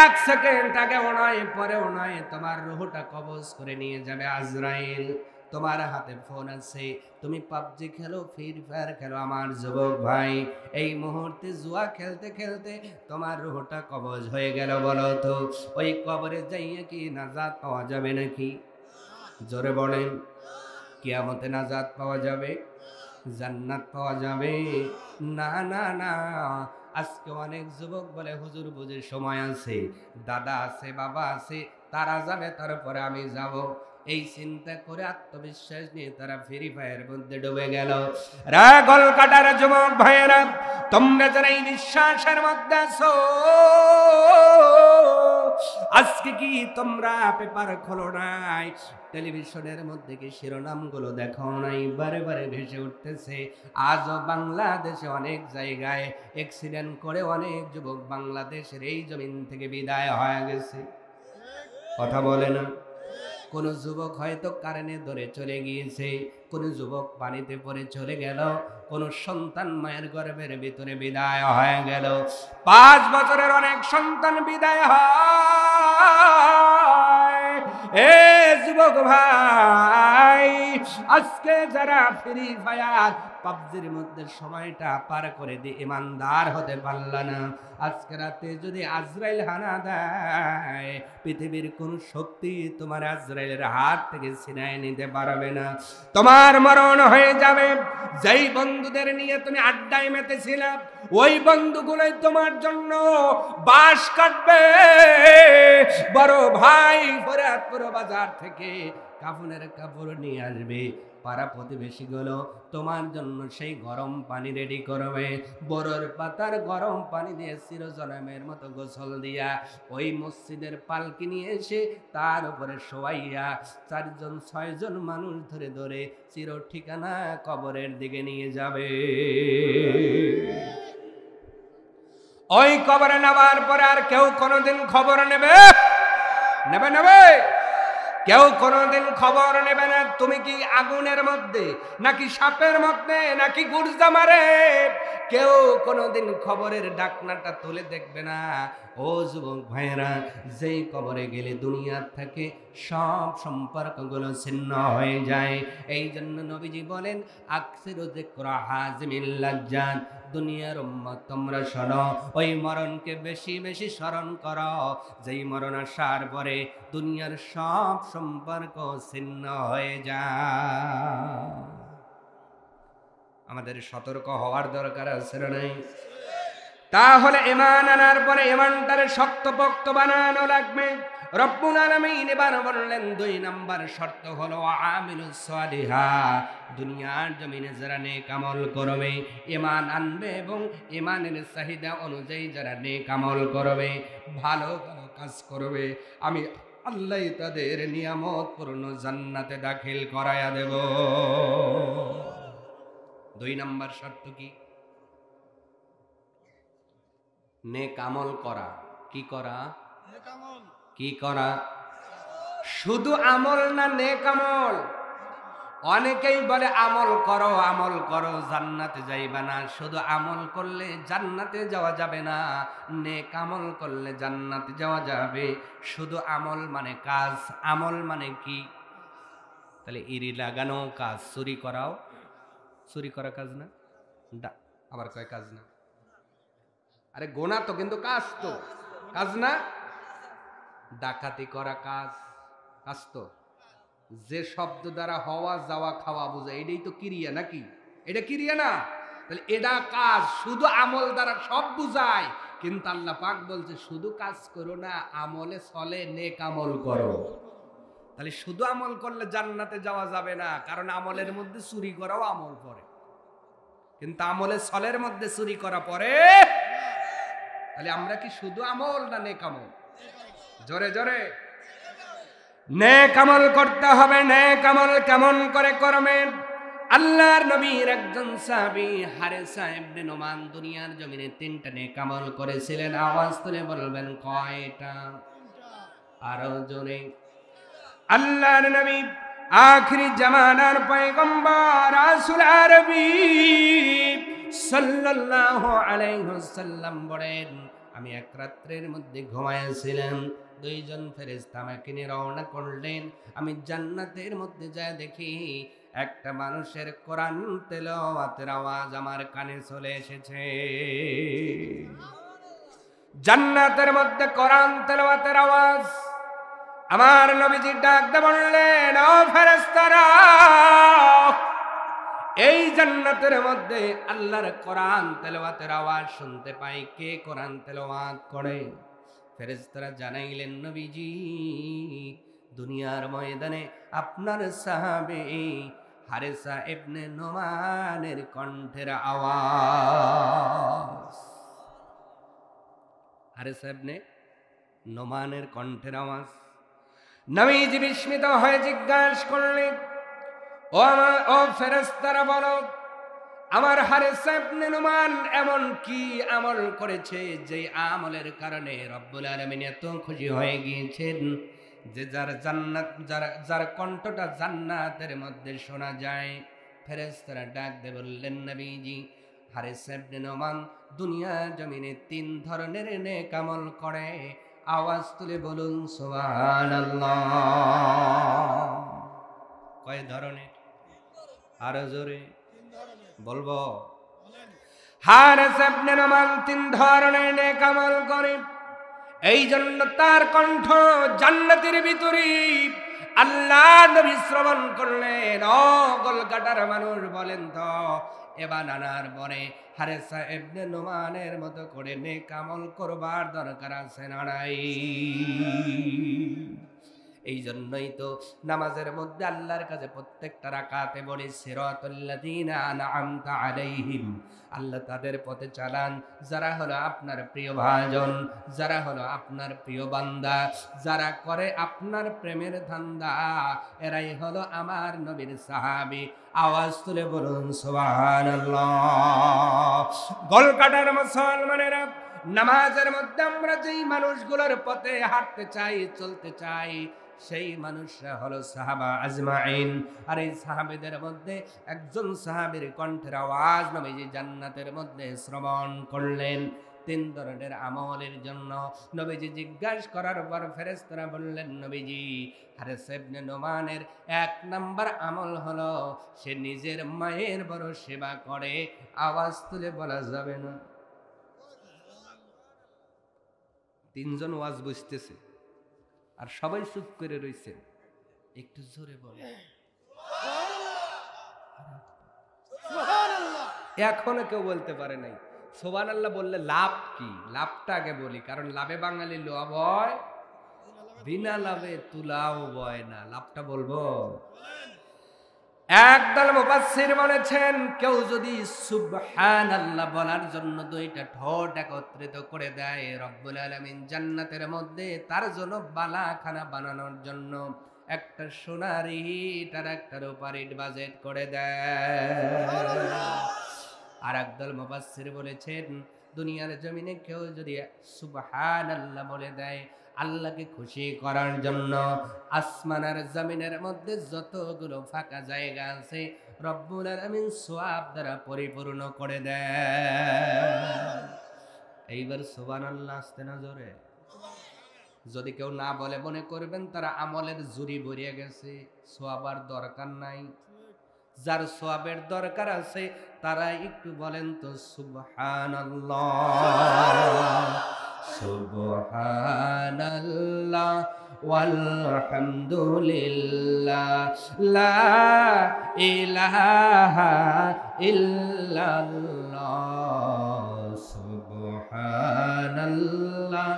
A: এক সেকেন্ড আগেও নয় পরেও নয়, তোমার রূহটা কবজ করে নিয়ে যাবে আজরাইল। তোমার হাতে ফোন আছে, তুমি পাবজি খেলো, ফ্রি ফায়ার খেলো। আমার যুবক ভাই, এই মুহূর্তে জুয়া খেলতে খেলতে তোমার রূহটা কবজ হয়ে গেল। বলো তো ওই কবরে যাইয়া কি নাজাত পাওয়া যাবে নাকি? জোরে বলেন, কিয়ামতে নাজাত পাওয়া যাবে, জান্নাত পাওয়া যাবে? না না না। আজকে অনেক যুবক বলে হুজুর বুঝে সময় আছে, দাদা আছে, বাবা আছে, তারা যাবে তারপরে আমি যাব। এই চিন্তা করে আত্মবিশ্বাস নিয়ে তারা ফ্রি ফায়ারের মধ্যে ডুবে গেল। গল কাটার যুবক ভাইয়েরা, তোমরা যারা এই নিঃশ্বাসের মধ্যে আছো, আজকে কি তোমরা পেপার খোলো নাই? টেলিভিশনের মধ্যে কি শিরোনামগুলো দেখো নাই? বারে বারে ভেসে উঠতেছে। আজও বাংলাদেশে অনেক জায়গায় অ্যাক্সিডেন্ট করে অনেক যুবক বাংলাদেশের এই জমিন থেকে বিদায় হয়ে গেছে। কথা বলে না? কোন যুবক হয়তো কারেন্টে ধরে চলে গিয়েছে, কোন যুবক পানিতে পড়ে চলে গেল, কোন সন্তান মায়ের গর্ভের ভিতরে বিদায় হয়ে গেল। 5 বছরের অনেক সন্তান বিদায় হয়। এ যুবক ভাই, আজকে যারা ফ্রি ফায়ার পাবজির মধ্যে সময়টা পার করে দিয়ে ইমানদার হতে পারল না, আজকে রাতে যদি আজরাইল হানা দেয়, পৃথিবীর কোন শক্তি তোমার আজরাইলের হাত থেকে ছিনায় নিতে পারবে না। তোমার মরণ হয়ে যাবে। যেই বন্ধুদের নিয়ে তুমি আড্ডায় মেতেছিলে, ওই বন্ধুগুলোই তোমার জন্য বাঁশ কাটবে। বড় ভাই ফরিদপুর বাজার থেকে কাফনের কাপড় নিয়ে আসবে, পাড়া প্রতিবেশীগুলো তোমার জন্য সেই গরম পানি রেডি করবে। বড়র পাতার গরম পানি দিয়ে চিরজনমের মতো গোসল দিয়া ওই মসজিদের পালকি নিয়ে এসে তার উপরে শোয়াইয়া 4জন 6জন মানুষ ধরে ধরে চির ঠিকানা কবরের দিকে নিয়ে যাবে। ওই কবরে নেওয়ার পরে আর কেউ কোনোদিন খবর নেবে? কেউ কোনোদিন খবর নেবে না। তুমি কি আগুনের মধ্যে, নাকি সাপের মধ্যে, নাকি গুর্জা মারে? কেউ কোনোদিন খবরের ডাকনাটা তুলে দেখবে না। ও যুবক ভাইয়েরা, যেই কবরে গেলে দুনিয়ার থেকে সব সম্পর্কগুলো ছিন্ন হয়ে যায়। এই জন্য নবীজি বলেন, আকসিরু যিকরা হাজিমিল লাজ্জাত, দুনিয়ার উম্মত তোমরা শোনো, ওই মরণকে বেশি বেশি স্মরণ করো, যেই মরণ আসার পরে দুনিয়ার সব সম্পর্ক ছিন্ন হয়ে যায়। আমাদের সতর্ক হওয়ার দরকার আছে না নাই? তাহলে ঈমান আনার পরে ঈমানটারে শক্তপোক্ত বানানো লাগবে। রব্বুল আলামিন এবার বললেন 2 নাম্বার শর্ত হলো আমিলুস সালিহাত, দুনিয়ার জমিনে যারা নেক আমল করবে, ঈমান আনবে এবং ঈমানের চাহিদা অনুযায়ী যারা নেক আমল করবে, ভালো ভালো কাজ করবে, আমি আল্লাহ তাদের নিয়ামতপূর্ণ জান্নাতে দাখিল করায়া দেব। 2 নাম্বার শর্ত কি? নেক আমল করা। কি করা? কি করা? শুধু আমল না নেক আমল? অনেকেই বলে আমল করো জান্নাতে যাইবা না। শুধু আমল করলে জান্নাতে যাওয়া যাবে না, নেক আমল করলে জান্নাতে যাওয়া যাবে। শুধু আমল মানে কাজ, আমল মানে কি? তাহলে ইরি লাগানো কাজ, চুরি করাও চুরি করা কাজ না? আবার কয় কাজ না? আরে গোনা তো, কিন্তু কাজ তো, কাজ না? ডাকাতি করা কাজ, কাজ তো। যে শব্দ দ্বারা হওয়া যাওয়া খাওয়া বোঝায়, এটাই তো ক্রিয়া নাকি? এটা ক্রিয়া না? তাহলে এটা কাজ, শুধু আমল দ্বারা সব বুঝায়। কিন্তু আল্লাহ পাক বলছে শুধু কাজ করো না, আমলে চলে, নেক আমল করো। তাহলে শুধু আমল করলে জান্নাতে যাওয়া যাবে না, কারণ আমলের মধ্যে চুরি করাও আমল পড়ে। কিন্তু আমলে চলের মধ্যে চুরি করা পড়ে। তাহলে আমরা কি শুধু আমল না নেক আমল? জোরে জোরে নেক আমল করতে হবে। নেক আমল কেমন করে করবেন? আল্লাহর নবীর একজন সাহাবী হারেসা ইবনে নোমান দুনিয়ার জমিনে 3টা নেক আমল করেছিলেন। আওয়াজ তুলে বলবেন কয়টা? আরো জোরে। আল্লাহর নবী আখিরি জামানার পয়গম্বর রাসূল আরবী সাল্লাল্লাহু আলাইহি ওয়াসাল্লাম বলেন, আমি এক রাত্রের মধ্যে ঘুমাইছিলাম, 2 জন ফেরেশতা আমাকে নিয়ে রওনা করলেন। আমি জান্নাতের মধ্যে যায় দেখি একটা মানুষের কোরআন তেলাওয়াতের আওয়াজ আমার কানে চলে এসেছে। জান্নাতের মধ্যে কোরআন তেলাওয়াতের আওয়াজ। আমার নবীজি ডাক দিয়ে বললেন, ও ফেরেশতারা, এই জান্নাতের মধ্যে আল্লাহর কোরআন তেলাওয়াতের আওয়াজ শুনতে পাই, কে কোরআন তেলাওয়াত করে? ফেরেশতারা জানাইলেন, নবীজি, দুনিয়ার ময়দানে আপনার সাহাবী হারেসা ইবনে নোমানের কণ্ঠের আওয়াজ। হারেসা ইবনে নোমানের কণ্ঠের আওয়াজ। নবীজি বিস্মিত হয়ে জিজ্ঞাসা করলেন, ও ফেরেশতারা বলো, আমার হারেসা ইবনে নোমান এমন কি আমল করেছে যে আমলের কারণে রব্বুল আলামিন এত খুশি হয়ে গিয়েছেন যে যার কণ্ঠটা জান্নাতের মধ্যে শোনা যায়? ফেরেশতারা ডাক দিয়ে বললেন, নবীজি, হারেসা ইবনে নোমান দুনিয়ার জমিনে 3 ধরনের নেক আমল করে। আওয়াজ তুলে বলুন সুবহানাল্লাহ। কয় ধরনের? আরো জোরে বলবো। হারেসা ইবনে নোমান 3 ধরনের নেক আমল করে। এই জন্য তার কণ্ঠ জান্নাতের ভিতরে। আল্লাহ নবী শ্রবণ করলেন। ও কলকাতার মানুষ বলেন তো, এবার নানার পরে হারেসা ইবনে নোমানের মতো করে নেক আমল করবার দরকার আছে না নাই? এই জন্যই তো নামাজের মধ্যে আল্লাহর কাছে প্রত্যেকটা রাকাতে বলি, সিরাতাল্লাযীনা আনআমতা আলাইহিম, আল্লাহ তাদের পথে চালান যারা হলো আপনার প্রিয় ভাজন, যারা হলো আপনার প্রিয় বান্দা, যারা করে আপনার প্রেমের ধান্দা, এরাই হলো আমার নবীর সাহাবী। আওয়াজ তুলে বলুন সুবহানাল্লাহ। গোলকাটার মুসলমানেরা, নামাজের মধ্যে আমরা যেই মানুষগুলোর পথে হাঁটতে চাই, চলতে চাই, সেই মানুষরা হলো সাহাবা আজমাইন। আর এই সাহাবীদের মধ্যে একজন সাহাবীর কণ্ঠের আওয়াজ নবীজি জান্নাতের মধ্যে শ্রবণ করলেন 3 ধরনের আমলের জন্য। নবীজি জিজ্ঞাসা করার পর ফেরেশতারা বললেন, নবীজি, হারেসা ইবনে নোমানের 1 নাম্বার আমল হলো সে নিজের মায়ের বড় সেবা করে। আওয়াজ তুলে বলা যাবে না? 3 জন ওয়াজ বুঝতেছে আর সবাই চুপ করে রয়েছে। একটু জোরে বলে এখনো কেউ বলতে পারে নাই সুবহানাল্লাহ। বললে লাভ কি? লাভটা আগে বলি, কারণ লাভে বাঙালি লাভ হয়, বিনা লাভে তুলাও বয় না। লাভটা বলবো। একদল মুফাসসির বলেছেন, কেউ যদি সুবহানাল্লাহ বলার জন্য 2টা ঠোঁট একত্রিত করে দেয়, রব্বুল আলামিন জান্নাতের মধ্যে তার জন্য বালাখানা বানানোর জন্য একটা সোনার ইট আর একটা রূপার ইট বাজেট করে দেয়। আর একদল মুফাসসির বলেছেন, দুনিয়ার জমিনে কেউ যদি সুবহানাল্লাহ বলে দেয়, আল্লাহকে খুশি করার জন্য আসমান আর জমিনের মধ্যে যতগুলো ফাঁকা জায়গা আছে রব্বুল আলামিন সওয়াব দ্বারা পরিপূর্ণ করে দেয়। এইবার সুবহানাল্লাহ আসতে না জোরে। যদি কেউ না বলে মনে করবেন তারা আমলের জুরি ভরিয়ে গেছে, সওয়াবের দরকার নাই। যার সওয়াবের দরকার আছে তারা একটু বলেন তো সুবহানাল্লাহ, সুবহানাল্লাহ ওয়ালহামদুলিল্লাহ লা ইলাহা ইল্লাল্লাহ, সুবহানাল্লাহ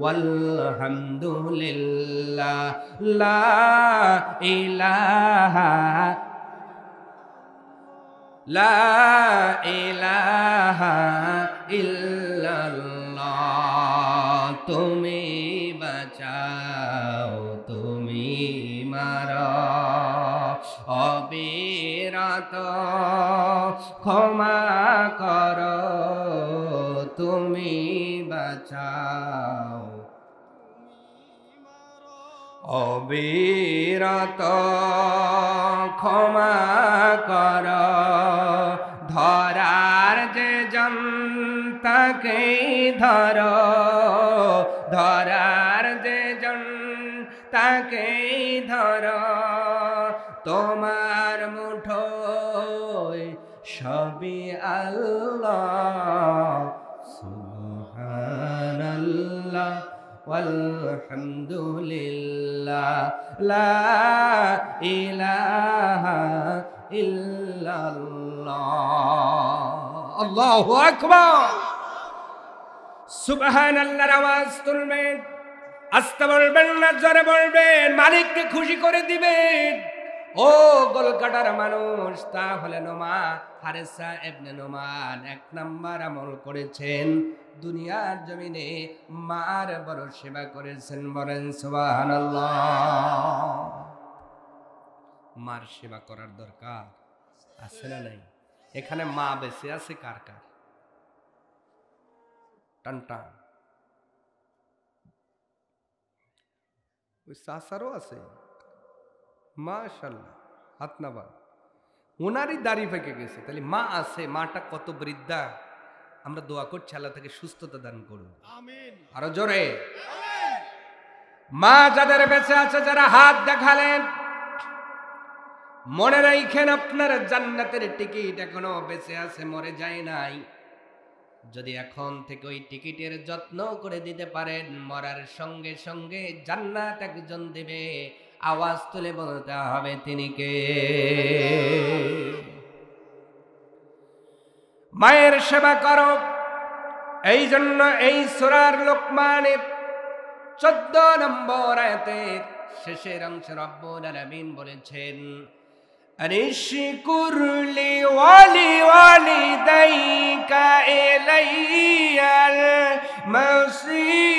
A: ওয়ালহামদুলিল্লাহ লা ইলাহা লা ইলাহা ইল্লাল্লাহ। তুমি বাঁচাও তুমি মারো অবিরত ক্ষমা করো তুমি বাঁচাও অবিরত ক্ষমা কর। ধরার যে জন তাকে ধর, ধরার যে জন তাকে ধর, তোমার মুঠোয় সবই আল্লাহ, সুবহানাল্লাহ ওয়ালহামদুলিল্লাহ লা ইলাহা ইল্লাল্লাহ। আল্লাহু আকবার। সুবহানাল্লাহর আওয়াজ তুলবেন, আস্তে বলবেন না জোরে বলবেন, মালিককে খুশি করে দিবেন। ও গোলকাটার মানুষ, তাহলে নোমা হারেসা ইবনে নোমান 1 নাম্বার আমল করেছেন, দুনিয়ার জমিনে মার বড় সেবা করেছেন। বলেন সুবহানাল্লাহ। মার সেবা করার দরকার আছে না নাই? এখানে মা বেঁচে আছে কার কার? টান টান। ওই চাচারও আছে, মাশাআল্লাহ, হাত নাবা। ওনারই দাড়ি পেকে গেছে, তাহলে মা আছে। মাটা কত বৃদ্ধা, আমরা দোয়া করছি আল্লাহ তাকে সুস্থতা দান করুন, আমিন। আরো জোরে মা যাদের বেঁচে আছে, যারা হাত দেখালেন, মনে রাখেন আপনার জান্নাতের টিকিট এখনো বেঁচে আছে, মরে যায় নাই। যদি এখন থেকে ওই টিকিটের যত্ন করে দিতে পারেন, মরার সঙ্গে সঙ্গে জান্নাত একজন দেবে। আওয়াজ তুলে বলতে হবে তিনি কে? মায়ের সেবা করো। এই জন্য এই সূরার লোকমানের 14 নম্বর আয়াতের শেষের অংশে রব্বুল আলামিন বলেছেন, আনিশকুর লি ওয়ালিদাইকা ইলাইয়াল মাসির।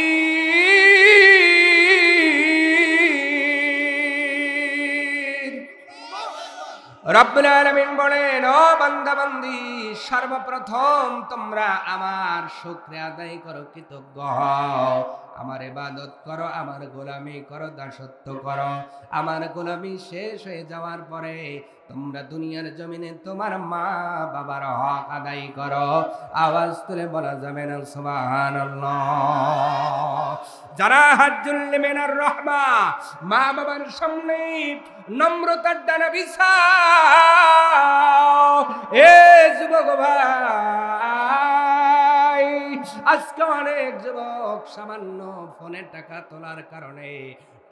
A: রব্বুল আলামিন বলেন, ও বান্দা বান্দি, সর্বপ্রথম তোমরা আমার শুকরিয়া আদায় করো, কৃতজ্ঞ হও, আমার ইবাদত করো, আমার গোলামি করো, দাসত্ব করো। আমার গোলামি শেষ হয়ে যাওয়ার পরে তোমরা দুনিয়ার জমিনে তোমার মা বাবার হক আদায় করো। আওয়াজ তুলে বলা যাবে না সুবহানাল্লাহ? যারা হাজ্জুল মিনার রাহমা, মা বাবার সামনে নম্রতার ডানা বিছাও। এ যুবক ভাই, আজকে অনেক যুবক সামান্য ফোনে টাকা তোলার কারণে,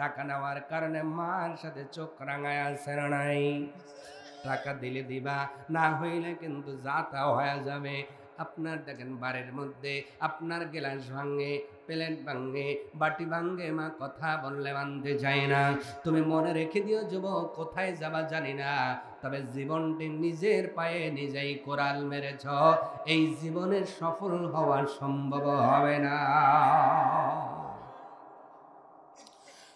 A: টাকা নেওয়ার কারণে মার সাথে চোখ রাঙায় আছে না নাই? টাকা দিলে দিবা, না হইলে কিন্তু যাতা হয়ে যাবে। আপনার দেখেন বাড়ির মধ্যে আপনার গ্লাস ভাঙে, প্লেট ভাঙে, বাটি ভাঙে, মা কথা বললে মানতে চায় না। তুমি মনে রেখে দিও যুবক, কোথায় যাবা জানি না, তবে জীবনটি নিজের পায়ে নিজেই কোরাল মেরেছ, এই জীবনে সফল হওয়া সম্ভব হবে না।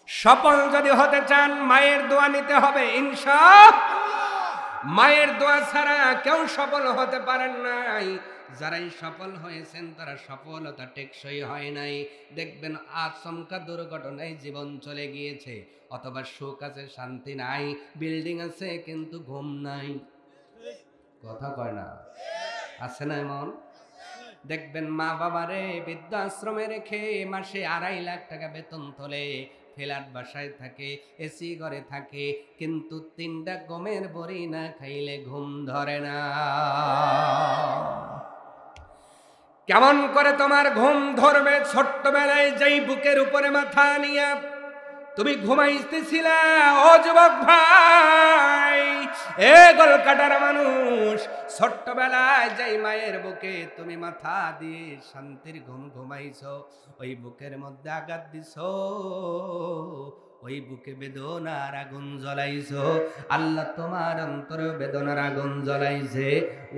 A: সফল যদি হতে চান মায়ের দোয়া নিতে হবে ইনশাআল্লাহ। মায়ের দোয়া ছাড়া কেউ সফল হতে পারেন নাই। যারাই সফল হয়েছেন তারা সফলতা টেকসই হয় নাই। দেখবেন আচমকা দুর্ঘটনায় জীবন চলে গিয়েছে, অথবা সুখ আছে শান্তি নাই, বিল্ডিং আছে কিন্তু ঘুম নাই। কথা কয় না, আছে না এমন? দেখবেন মা বাবারে বৃদ্ধাশ্রমে রেখে মাসে 2.5 লাখ টাকা বেতন তোলে, ফ্ল্যাট বাসায় থাকে, এসি ঘরে থাকে, কিন্তু 3টা গমের বড়ি না খাইলে ঘুম ধরে না। কেমন করে তোমার ঘুম ধরবে? ছোট্টবেলায় যেই বুকের উপরে মাথা নিয়ে তুমি ঘুমাইতেছিলা, ও যুবক ভাই, এ গলকাটার মানুষ, ছোট্টবেলায় যেই মায়ের বুকে তুমি মাথা দিয়ে শান্তির ঘুম ঘুমাইছো, ওই বুকের মধ্যে আঘাত দিছো, ওই বুকে বেদনার আগুন জ্বলাইছো। আল্লাহ তোমার অন্তর বেদনার আগুন জ্বলাইছে,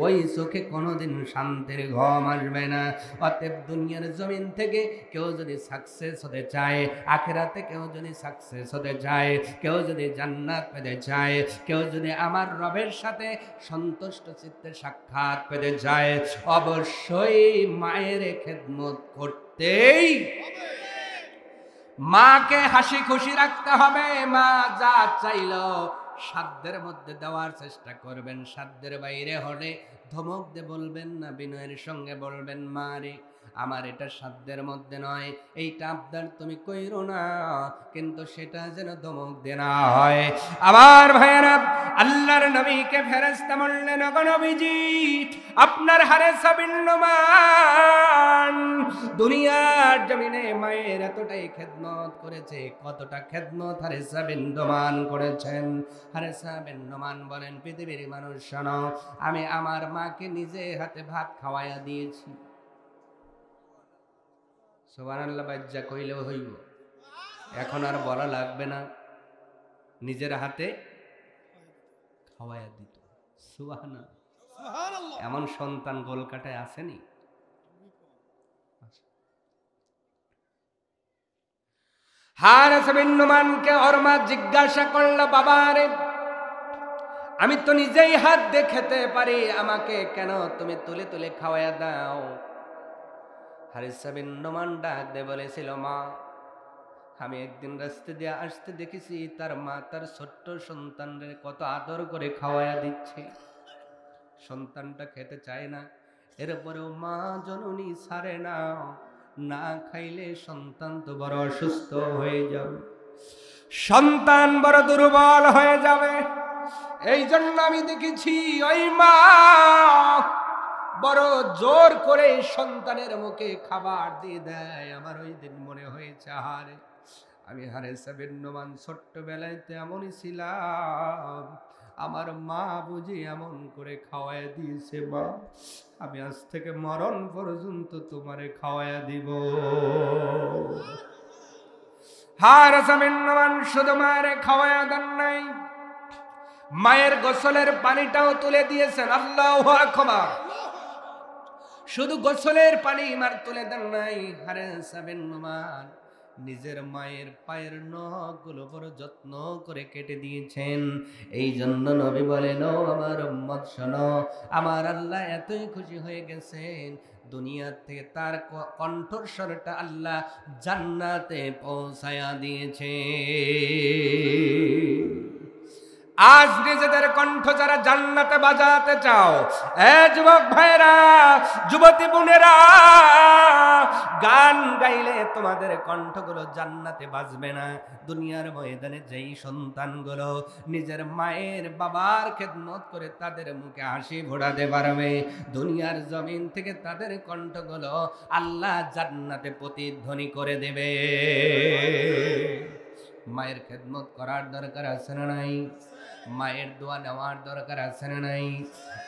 A: ওই চোখে কোনোদিন শান্তির ঘুম আসবে না। অতএব দুনিয়ার জমিন থেকে কেউ যদি সাকসেস হতে চায়, আখিরাতে কেউ যদি সাকসেস হতে চায়, কেউ যদি জান্নাত পেতে চায়, কেউ যদি আমার রবের সাথে সন্তুষ্ট চিত্তে সাক্ষাৎ পেতে চায়, অবশ্যই মায়ের খেদমত করতেই, মাকে হাসি খুশি রাখতে হবে। মা যা চাইল সাধ্যের মধ্যে দেওয়ার চেষ্টা করবেন, সাধ্যের বাইরে হলে ধমক দিয়ে বলবেন না, বিনয়ের সঙ্গে বলবেন, মা রে আমার এটা সাধ্যের মধ্যে নয়, এইটা আবদার তুমি কইরো না, কিন্তু সেটা যেন ধমক দিয়ে না হয়। আমার ভাইয়েরা, আল্লাহর নবীকে ফেরেশতা বললেন, ওগো নবীজি, আপনার হারেসা বিন নুমান দুনিয়ার জমিনে মায়ের এতটাই খেদমত করেছে, কতটা খেদমত হারেসা বিন নুমান করেছেন? হারেসা বিন নুমান বলেন, পৃথিবীর মানুষ শোনো, আমি আমার মাকে নিজে হাতে ভাত খাওয়াইয়া দিয়েছি। সুবহানাল্লাহ, বাজ্জা কইলেও হইব, এখন আর বলা লাগবে না, নিজের হাতে খাওয়াইয়া দিত। সুবহানাল্লাহ, এমন সন্তান কলকাতায় আসেনি? হারেসা বিন নুমানকে ওর মা জিজ্ঞাসা করল, বাবা রে, আমি তো নিজেই হাত দিয়ে খেতে পারি, আমাকে কেন তুমি তুলে তুলে খাওয়াইয়া দাও? হারেসা বিন নুমান ডাক দিয়ে বলেছিল, মা, আমি একদিন রাস্তা দিয়ে আসতে দেখেছি তার মা তার ছোট্ট সন্তানদের কত আদর করে খাওয়াইয়া দিচ্ছে। সন্তানটা খেতে চায় না, এরপরেও মা জননী ছাড়ে না, না খাইলে সন্তান তো বড় অসুস্থ হয়ে যাবে, সন্তান বড় দুর্বল হয়ে যাবে। এই জন্য আমি দেখেছি ওই মা বড় জোর করে সন্তানের মুখে খাবার দিয়ে দেয়। আমার ওই দিন মনে হয়েছে, আরে আমি হারেসা বিন নুমান ছোট্টবেলায় তো এমনই ছিলাম, আমার মা বুঝি এমন করে খাওয়াইয়া দিয়েছে, মা আমি আজ থেকে মরণ পর্যন্ত তোমারে খাওয়াইয়া দিব। হারেসা বিন নুমান শুধু মায়ের খাওয়াইয়া দেন নাই, মায়ের গোসলের পানিটাও তুলে দিয়েছেন। আল্লাহু আকবার। শুধু গোসলের পানি মার তুলে দেন নাই, হারেসা বিন নুমান নিজের মায়ের পায়ের নখগুলো বড় যত্ন করে কেটে দিয়েছেন। এই জন্য নবী বলেন, ও আমার উম্মত শোনো, আমার আল্লাহ এতই খুশি হয়ে গেছেন, দুনিয়া থেকে তার কণ্ঠস্বরটা আল্লাহ জান্নাতে পৌঁছায়া দিয়েছে। আজ নিজেদের কণ্ঠ যারা জান্নাতে বাজাতে চাও, এ যুবক ভাইরা, যুবতী বোনেরা, গান গাইলে তোমাদের কণ্ঠগুলো জান্নাতে বাজবে না। দুনিয়ার ময়দানে যেই সন্তানগুলো নিজের মায়ের বাবার খেদমত করে তাদের মুখে হাসি ফোটাতে পারবে, দুনিয়ার জমিন থেকে তাদের কণ্ঠগুলো আল্লাহ জান্নাতে প্রতিধ্বনি করে দেবে। মায়ের খেদমত করার দরকার আছে না নাই? মায়ের দোয়া নেওয়ার দরকার আছে না নাই?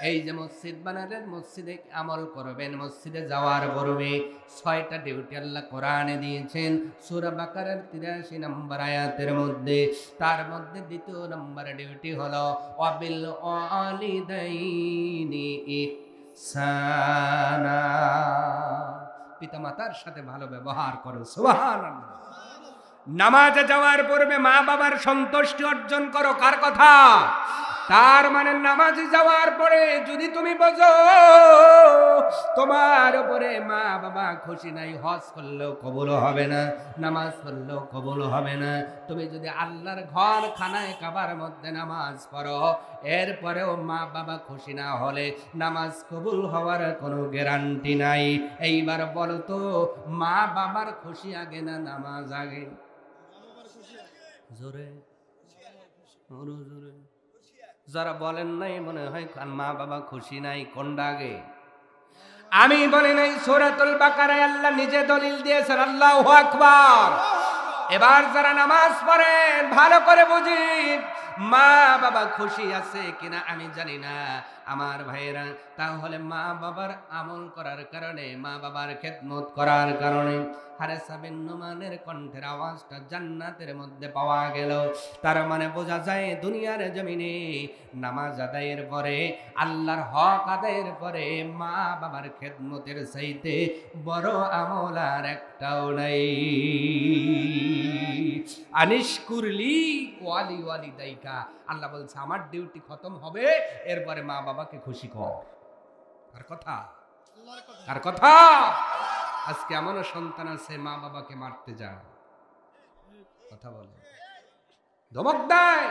A: এই যে মসজিদ বানালেন, মসজিদে আমল করবেন, মসজিদে যাওয়ার পূর্বে 6টা ডিউটি আল্লাহ কোরআনে দিয়েছেন। সূরা বাকারার 83 নম্বর আয়াতের মধ্যে, তার মধ্যে 2 নম্বর ডিউটি হলো ওয়াবিল ওয়ালিদাইনি ইহসানা, পিতামাতার সাথে ভালো ব্যবহার করো। সুবহানাল্লাহ। নামাজে যাওয়ার পূর্বে মা বাবার সন্তুষ্টি অর্জন করো। কার কথা? তার মানে নামাজে যাওয়ার পরে যদি তুমি বোঝো তোমার উপরে মা বাবা খুশি নাই, হজ করলেও কবুল হবে না, নামাজ পড়লেও কবুল হবে না। তুমি যদি আল্লাহর ঘর খানায় কাবার মধ্যে নামাজ পড়ো, এরপরেও মা বাবা খুশি না হলে নামাজ কবুল হওয়ার কোনো গ্যারান্টি নাই। এইবার বলো তো, মা বাবার খুশি আগে না নামাজ আগে? জোরে জোরে। যারা বলেন নাই মনে হয় মা বাবা খুশি নাই, কোনটা আগে? আমি বলি নাই, সূরাতুল বাকারায় আল্লাহ নিজে দলিল দিয়েছেন, আল্লাহু আকবার। এবার যারা নামাজ পড়েন ভালো করে বুঝি, মা বাবা খুশি আছে কিনা আমি জানি না আমার ভাইয়েরা। তাহলে মা বাবার আমল করার কারণে, মা বাবার খেদমত করার কারণে হারেস বিন নুমানের কণ্ঠের আওয়াজটা জান্নাতের মধ্যে পাওয়া গেল। তার মানে বোঝা যায় দুনিয়ার জমিনে নামাজ আদায়ের পরে, আল্লাহর হক আদায়ের পরে মা বাবার খেদমতের চাইতে বড় আমল আর একটাও নাই। আনিশকুরলি ওয়ালি ওয়ালিদাইকা, আল্লাহ বলছে আমার ডিউটি খতম হবে, এরপরে মা বাবাকে খুশি কর। কার কথা? কার কথা? আজকে এমনও সন্তান আছে মা বাবাকে মারতে যায়, কথা বলে, ধমক দেয়,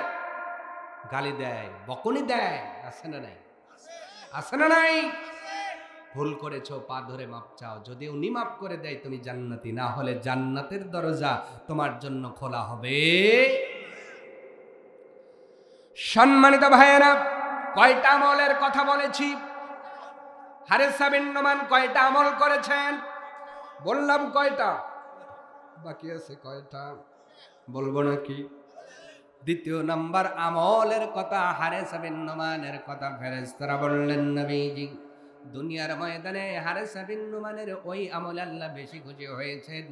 A: গালি দেয়, বকুনি দেয়, আছে না নাই? আছে না নাই? ভুল করেছো, পা ধরে মাপ চাও, যদি উনি মাপ করে দেয় তুমি জান্নাতি, না হলে জান্নাতের দরজা তোমার জন্য খোলা হবে। সম্মানিত ভাইয়েরা, কয়টা আমলের কথা বলেছি? হারেসা বিন নুমান কয়টা আমল করেছেন? বললাম কয়টা, বাকি আছে কয়টা বলবো নাকি? দ্বিতীয় নাম্বার আমলের কথা, হারেসা বিন নুমানের কথা ফেরেশতারা বললেন, নবীজি দুনিয়ার ময়দানে হারেসা বিন নুমানের ওই আমল আল্লাহ বেশি খুশি হয়েছেন।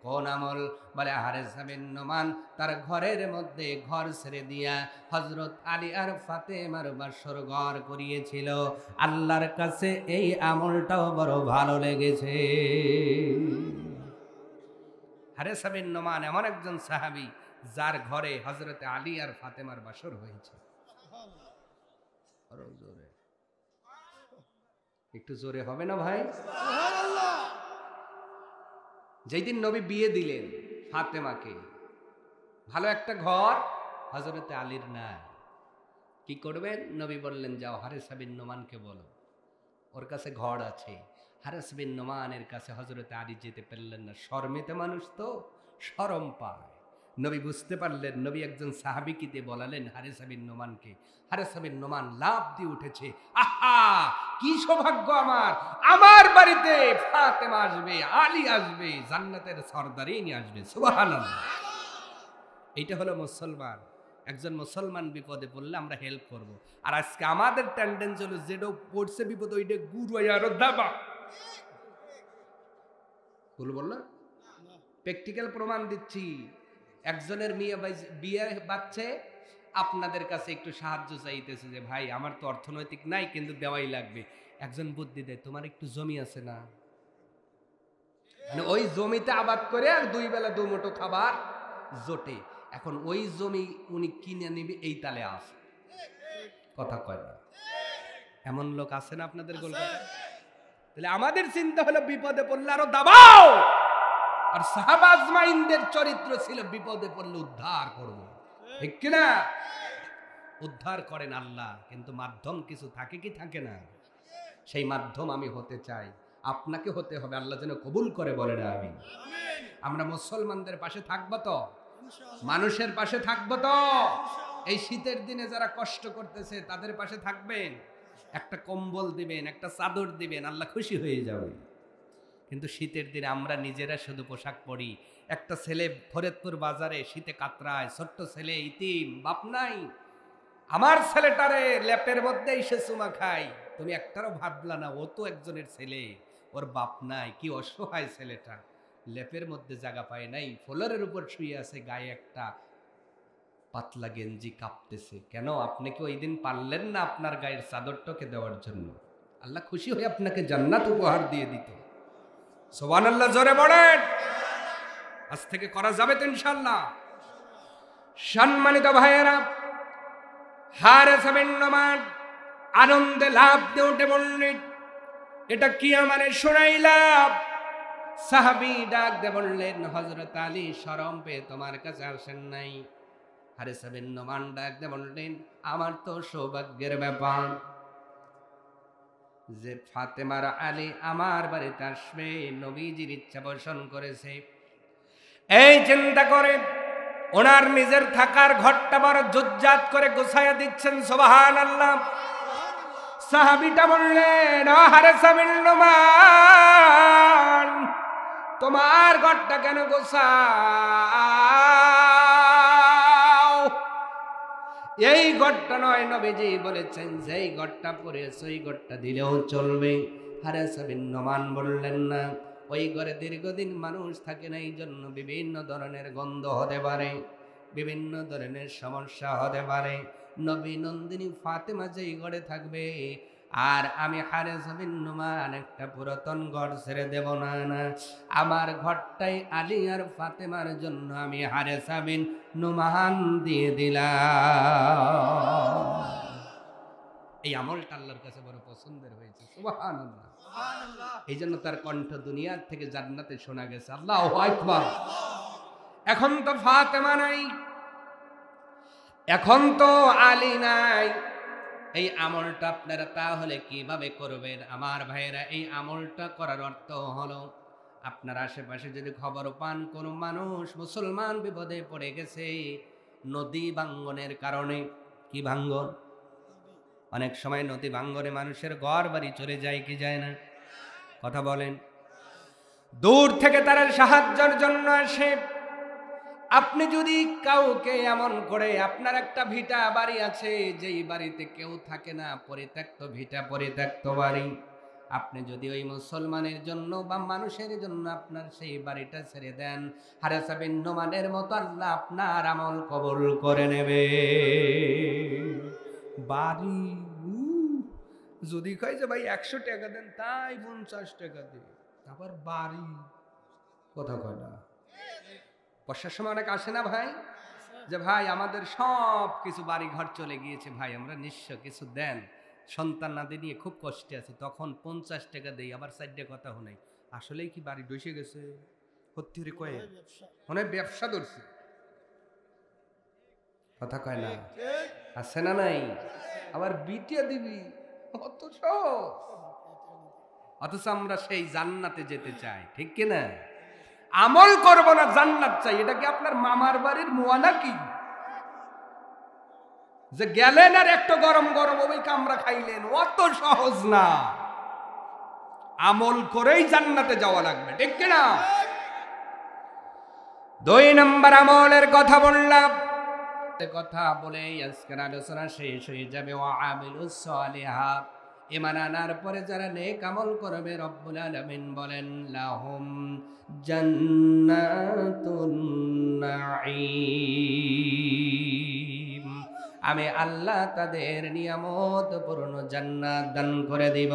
A: কোন আমল? বলে হারেসা বিন নুমান তার ঘরের মধ্যে ঘর ছেড়ে দিয়া হযরত আলী আর ফাতেমার বাসর ঘর করিয়েছিল। আল্লাহর কাছে এই আমলটাও বড় ভালো লেগেছে। হারেসা বিন নুমান এমন একজন সাহাবী যার ঘরে হযরত আলী আর ফাতেমার বাসর হয়েছে। একটু জোরে হবে না ভাই? যেই দিন নবী বিয়ে দিলেন ফাতেমাকে, ভালো একটা ঘর হযরতে আলীর নাই। কি করবেন? নবী বললেন, যাও হারেসা বিন নুমানকে বলো, ওর কাছে ঘর আছে। হারেস বিন নুমানের কাছে হযরতে আলী যেতে পারলেন না, শরমেতে মানুষ তো শরম পায়। নবী বুঝতে পারলেন, নবী একজন সাহাবীকে দিয়ে বলালেন হারেসা বিন নুমানকে। হারেসা বিন নুমান লাফ দিয়ে উঠেছে, আহা কি সৌভাগ্য আমার, আমার বাড়িতে ফাতেমা আসবে, আলী আসবে, জান্নাতের সরদারিনী আসবে। সুবহানাল্লাহ। এইটা হলো মুসলমান। একজন মুসলমান বিপদে পড়লে আমরা হেল্প করব। আর আজকে আমাদের টেন্ডেন্সি হলো যেটা পড়ছে বিপদ ওইটা গুরু আরো দাবা বললো। প্র্যাকটিক্যাল প্রমাণ দিচ্ছি। একজনের মেয়ে বিয়ে বাচ্চে, আপনাদের কাছে একটু সাহায্য চাইতেছে যে ভাই আমার তো অর্থনৈতিক নাই কিন্তু দেওয়াই লাগবে। একজন বুদ্ধি দেয়, তোমার একটু জমি আছে না, মানে ওই জমিতে আবাদ করে আর দুই বেলা দু মুঠো খাবার জোটে। এখন ওই জমি উনি কিনে নিবে এই তালে আসে, কথা কয় না? এমন লোক আছে না আপনাদের কলকাতায়? তাহলে আমাদের চিন্তা হলো বিপদে পড়লে আরো দাবাও। আর সাহাবা আজমাইনদের চরিত্র ছিল বিপদে পড়লে উদ্ধার করব, ঠিক কিনা? উদ্ধার করেন আল্লাহ, কিন্তু মাধ্যম কিছু থাকে কি থাকে না? সেই মাধ্যম আমি হতে চাই, আপনাকে হতে হবে। আল্লাহ যেন কবুল করে, বলে না আমি। আমরা মুসলমানদের পাশে থাকবো তো, মানুষের পাশে থাকবো তো। এই শীতের দিনে যারা কষ্ট করতেছে তাদের পাশে থাকবেন, একটা কম্বল দিবেন, একটা চাদর দিবেন, আল্লাহ খুশি হয়ে যাবে। কিন্তু শীতের দিনে আমরা নিজেরা শুধু পোশাক পরি। একটা ছেলে ফরিদপুর বাজারে শীতে কাতরায়, ছোট্ট ছেলে, ইতিম, বাপ নাই। আমার ছেলেটারে ল্যাপের মধ্যে এসে চুমা খাই, তুমি একটারও ভাবলা না ও তো একজনের ছেলে, ওর বাপ নাই। কি অসহায় ছেলেটা, ল্যাপের মধ্যে জায়গা পায় নাই, ফ্লোরের উপর শুয়ে আছে, গায়ে একটা পাতলা গেঞ্জি, কাঁপতেছে। কেন? আপনি কি ওই দিন পারলেন না আপনার গায়ের চাদরটাকে দেওয়ার জন্য? আল্লাহ খুশি হয়ে আপনাকে জান্নাত উপহার দিয়ে দিত। সুবহানাল্লাহ, জোরে বলেন। আজ থেকে করা যাবে তো ইনশাআল্লাহ। সম্মানিত ভাইয়েরা, হারেস বিন নোমান আনন্দে লাফ দিয়ে উঠে বললেন, এটা কি আমারে শোনাইলাম? সাহাবী ডাক দিয়ে বললেন, হযরত আলী শরম পেয়ে তোমার কাছে আসেন নাই। হারেস বিন নোমান ডাক দিয়ে বললেন, আমার তো সৌভাগ্যের ব্যাপার যে ফাতেমার আলী আমার বাড়িতে আসবে, নবীজির ইচ্ছা পোষণ করেছে। এই চিন্তা করে ওনার নিজের থাকার ঘরটা বড় জুজ্জাত করে গোছায়া দিচ্ছেন। সুবহানাল্লাহ। সাহাবীটা বললেন, ও হারেস বিন নোমান, তোমার ঘরটা কেন গোছাও? এই ঘরটা নয়, নবীজি বলেছেন যেই ঘরটা পড়েছে ওই ঘরটা দিলেও চলবে। হারেস বিন নোমান বললেন, না, ওই ঘরে দীর্ঘদিন মানুষ থাকে না, এই জন্য বিভিন্ন ধরনের গন্ধ হতে পারে, বিভিন্ন ধরনের সমস্যা হতে পারে। নবী নন্দিনী ফাতেমা যেই ঘরে থাকবে, আর আমি হারেস বিন নোমান একটা পুরাতন ঘর ছেড়ে দেব না। না, আমার ঘরটাই আলী আর ফাতেমার জন্য আমি হারেস বিন নোমান দিয়ে দিলাম। এই আমলটা আল্লাহর কাছে বড় পছন্দের হয়েছে। সুবহানাল্লাহ। এই জন্য তার কণ্ঠ দুনিয়ার থেকে জান্নাতে শোনা গেছে। আল্লাহু আকবার। এখন তো ফাতেমা নাই, এখন তো আলী নাই। এই আমলটা আপনারা তাহলে কিভাবে করবেন আমার ভাইয়েরা? এই আমলটা করার অর্থ হলো, আপনার আশেপাশে যদি খবর পান কোন মানুষ মুসলমান বিপদে পড়ে গেছে নদী ভাঙ্গনের কারণে, কি ভাঙ্গন? অনেক সময় নদী ভাঙ্গনে মানুষের ঘর বাড়ি চলে যায় কি যায় না? কথা বলেন। দূর থেকে তারা সাহায্যের জন্য আসে। আপনি যদি কাউকে এমন করে, আপনার একটা ভিটা বাড়ি আছে যেই বাড়িতে কেউ থাকে না, পরিত্যক্ত ভিটা, পরিত্যক্ত বাড়ি, আপনি যদি ওই মুসলমানের জন্য বা মানুষের জন্য আপনার সেই বাড়িটা ছেড়ে দেন, হারেস বিন নোমানের মতো আল্লাহ আপনার আমল কবুল করে নেবে। বাড়ি যদি কয় যে ভাই 100 টাকা দেন, তাই 50 টাকা দিই, আবার বাড়ি কথা কয় না। বর্ষার সময় অনেক আসে না ভাই, যে ভাই আমাদের সব কিছু বাড়ি ঘর চলে গিয়েছে, ভাই আমরা নিঃস্ব, কিছু দেন, সন্তান নাতি নিয়ে খুব কষ্টে আছি। তখন 50 টাকা দেই, আবার 4টা কথা শোনাই, আসলেই কি বাড়ি ডসে গেছে? সত্যি রে কয়ে মনে ব্যবসা ধরছে, কথা কয় না, আছে না নাই? আবার বিটিয়া দিবি, অথচ আমরা সেই জান্নাতে যেতে চাই, ঠিক কিনা? আমল করব না, জান্নাত চাই। এটা কি আপনার মামার বাড়ির মুয়া নাকি যে গেলেন আর একটু গরম গরম ওই কামরা খাইলেন? অত সহজ না। আমল করেই জান্নাতে যাওয়া লাগবে, ঠিক কিনা? 2 নম্বর আমলের কথা বললাম, কথা বলে আজকের আলোচনা শেষ হয়ে যাবে। ওয়া আমিলুস সালিহাত, ঈমান আনার পরে যারা নেক আমল করবে, রব্বুল আলামিন বলেন লাহুম জান্নাতুন নাঈম, আমি আল্লাহ তাদের নিয়ামত পূর্ণ জান্নাত দান করে দিব।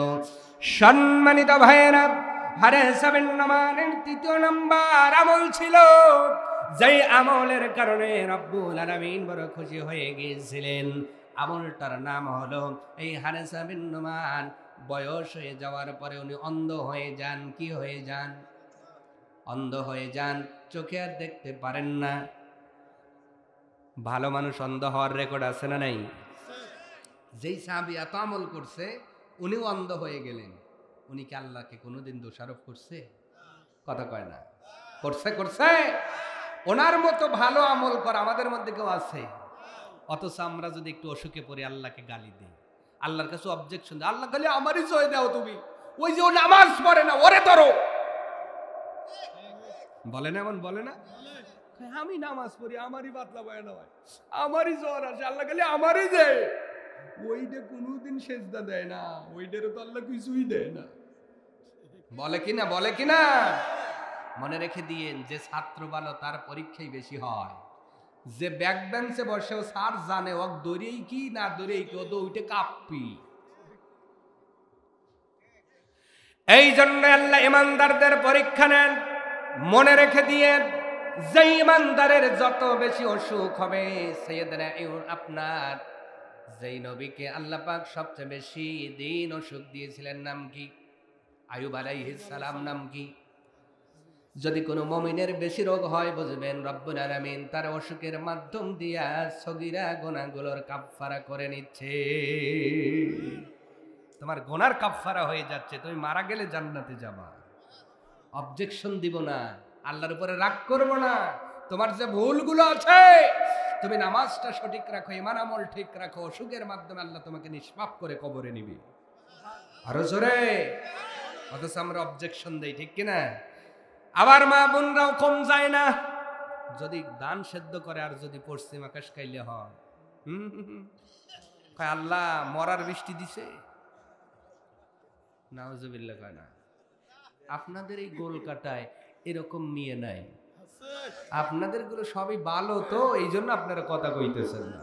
A: সম্মানিত ভাইয়েরা, হারেস বিন নোমানের 3য় নম্বর আমল ছিল, যেই আমলের কারণে রব্বুল আলামিন বড় খুশি হয়ে গিয়েছিলেন। আমলটার নাম হলো, এই হারেস বিন নোমান বয়স হয়ে যাওয়ার পরে উনি অন্ধ হয়ে যান। কি হয়ে যান? অন্ধ হয়ে যান, চোখে আর দেখতে পারেন না। ভালো মানুষ অন্ধ হওয়ার রেকর্ড আছে না নাই? যেই সাহাবী এত আমল করছে, উনিও অন্ধ হয়ে গেলেন। উনি কি আল্লাহকে কোনোদিন দোষারোপ করছে? কথা কয় না। করছে, করছে। ওনার মতো ভালো আমল করা আমাদের মধ্যে কেউ আছে? অথচ আমরা যদি একটু অসুখে পড়ে আল্লাহকে গালি দিই, আল্লাহর কাছে অবজেকশন, আল্লাহ খালি আমারই জয় দাও তুমি, ওই যে ও নামাজ পড়ে না ওরে ধরো, বলে না? এমন বলে না? আমি নামাজ পড়ি, আমারই পাতলা বয়ান হয়, আমারই জ্বর আসে, আল্লাহ খালি আমারই দেয়। ওইটা কোনোদিন সেজদা দেয় না, ওইটারও তো আল্লাহ কিছুই দেয় না। বলে কিনা? বলে কিনা? মনে রেখে দিয়েন, যে ছাত্র ভালো তার পরীক্ষাই বেশি হয়। যে ব্যাক বেঞ্চে বসেও স্যার জানে ও দৌড়েই কি না দৌড়েই কি, ও তো ওইটা কাঁপি। এই জন্য আল্লাহ ইমানদারদের পরীক্ষা নেন। মনে রেখে দিয়ে, যে ইমানদারের যত বেশি অসুখ হবে, সাইয়েদনা আপনার যেই নবীকে আল্লাহ পাক সবচেয়ে বেশি দিন ও সুখ দিয়েছিলেন নাম কি? আইয়ুব আলাইহিস সালাম নাম কি? যদি কোনো মুমিনের বেশি রোগ হয় বুঝবেন রব্বুল আলামিন তার অসুখের মাধ্যম দিয়া সগীরা গুনাহগুলোর কাফফারা করে নিচ্ছে। তোমার গুনার কাফফারা হয়ে যাচ্ছে, তুমি মারা গেলে জান্নাতে যাবা। অবজেকশন দিব না, আল্লাহর উপরে রাগ করব না। তোমার যে ভুলগুলো আছে, তুমি নামাজটা সঠিক রাখো, ঈমান আমল ঠিক রাখো, অসুখের মাধ্যমে আল্লাহ তোমাকে নিষ্পাপ করে কবরে নিবে। আরো জোরে। অথচ আমরা অবজেকশন দেই, ঠিক কিনা? আবার মা বোনরাও কম যায় না, যদি দান সেদ্ধ করে আর যদি পশ্চিম আকাশ খাইলে হয়, আল্লাহ মরার বৃষ্টি দিছে, নাউজুবিল্লাহ কয় না। আপনাদের এই গোল কাটায় এরকম মেয়ে নাই, আপনাদের গুলো সবই ভালো, তো এই জন্য আপনারা কথা কইতেছেন না।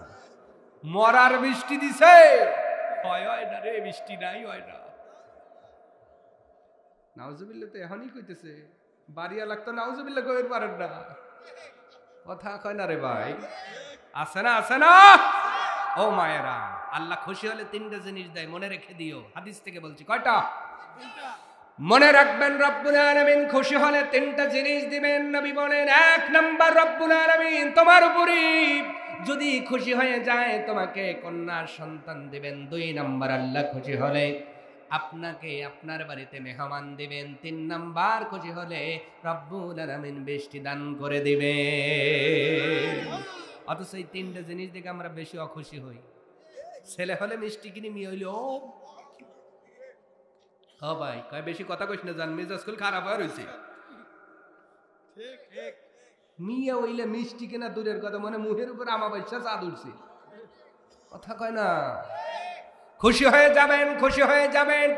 A: মরার বৃষ্টি দিছে, হয় না রে, বৃষ্টি নাই, হয় না। নাউজুবিল্লাহ তো এখনই কইতেছে, বাড়িয়া লাগতো নাউজুবিল্লাহ কইতে পারেন না, কথা কয় না রে ভাই। আছে না, আছে না? ও মায়েরা, আল্লাহ খুশি হলে তিনটা জিনিস দেয়, মনে রেখে দিও। হাদিস থেকে বলছি, কয়টা? মনে রাখবেন, রব্বুল আলামিন খুশি হলে তিনটা জিনিস দিবেন। নবী বলেন, এক নাম্বার, রব্বুল আলামিন তোমার উপরই যদি খুশি হয়ে যায় তোমাকে কন্যা সন্তান দিবেন। দুই নাম্বার, আল্লাহ খুশি হলে আপনাকে আপনার বাড়িতে মেহমান দিবেন। তিন নাম্বার, খুশি হলে রব্বুল আলামিন বৃষ্টি দান করে দিবেন। অথচ এই তিনটা জিনিস দেখে আমরা বেশি অখুশি হই। ছেলে হলে মিষ্টি কিনি, মেয়ে হইলে ও ভাই কয় বেশি কথা কইস না, জান মেজাজ খুল খারাপ হয়ে রইছে। মিয়া হইলে মিষ্টি কিনা দূরের কথা, মানে মুহের উপর আমা বাইসা চাঁদ উঠছে, কথা কয় না। খুশি হয়ে যাবেন, খুশি হয়ে যাবেন।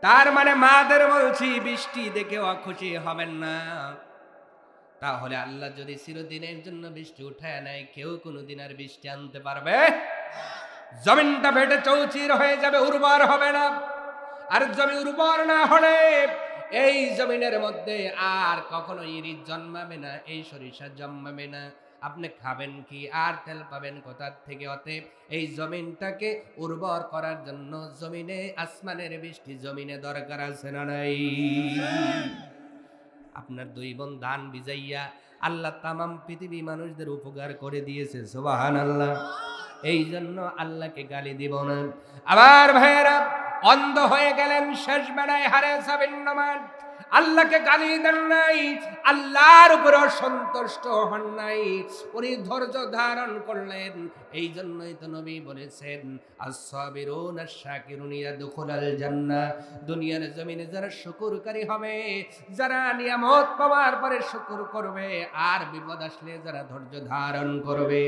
A: তার মানে মাদের বলছি, বৃষ্টি দেখে অখুশি হবেন না। তাহলে আল্লাহ যদি চিরদিনের জন্য বৃষ্টি উঠায় নেয়, কেউ কোনোদিন আর বৃষ্টি আনতে পারবে? জমিনটা ফেটে চৌচির হয়ে যাবে, উর্বর হবে না। আর জমি উর্বর না হলে এই জমিনের মধ্যে আর কখনো ইরিশ জন্মাবে না, এই সরিষা জন্মাবে না। আপনি খাবেন কি আর তেল পাবেন কোথার থেকে? অতএব এই জমিনটাকে উর্বর করার জন্য জমিনে আসমানের বৃষ্টি জমিনে দরকার আছে না নাই? আপনার দুই বোন ধান ভিজাইয়া আল্লাহ তামাম পৃথিবী মানুষদের উপকার করে দিয়েছে, সুবহানাল্লাহ। এই জন্য আল্লাহকে গালি দিব না। আবার ভাইয়েরা, অন্ধ হয়ে গেলেন, শেষ বেলায় হারে যাবেন নামান, আল্লাহকে গালি দেন নাই, আল্লাহর উপর সন্তুষ্ট হন নাই, উনি ধৈর্য ধারণ করলেন। এই জন্যই তো নবী বলেছেন, আস-সাবিরুন আশ-শাকিরুন ইয়াদখুলুল জান্নাহ। দুনিয়ার জমিনে যারা শুকরকারী হবে, যারা নিয়ামত পাওয়ার পরে শুকর করবে, আর বিপদ আসলে যারা ধৈর্য ধারণ করবে,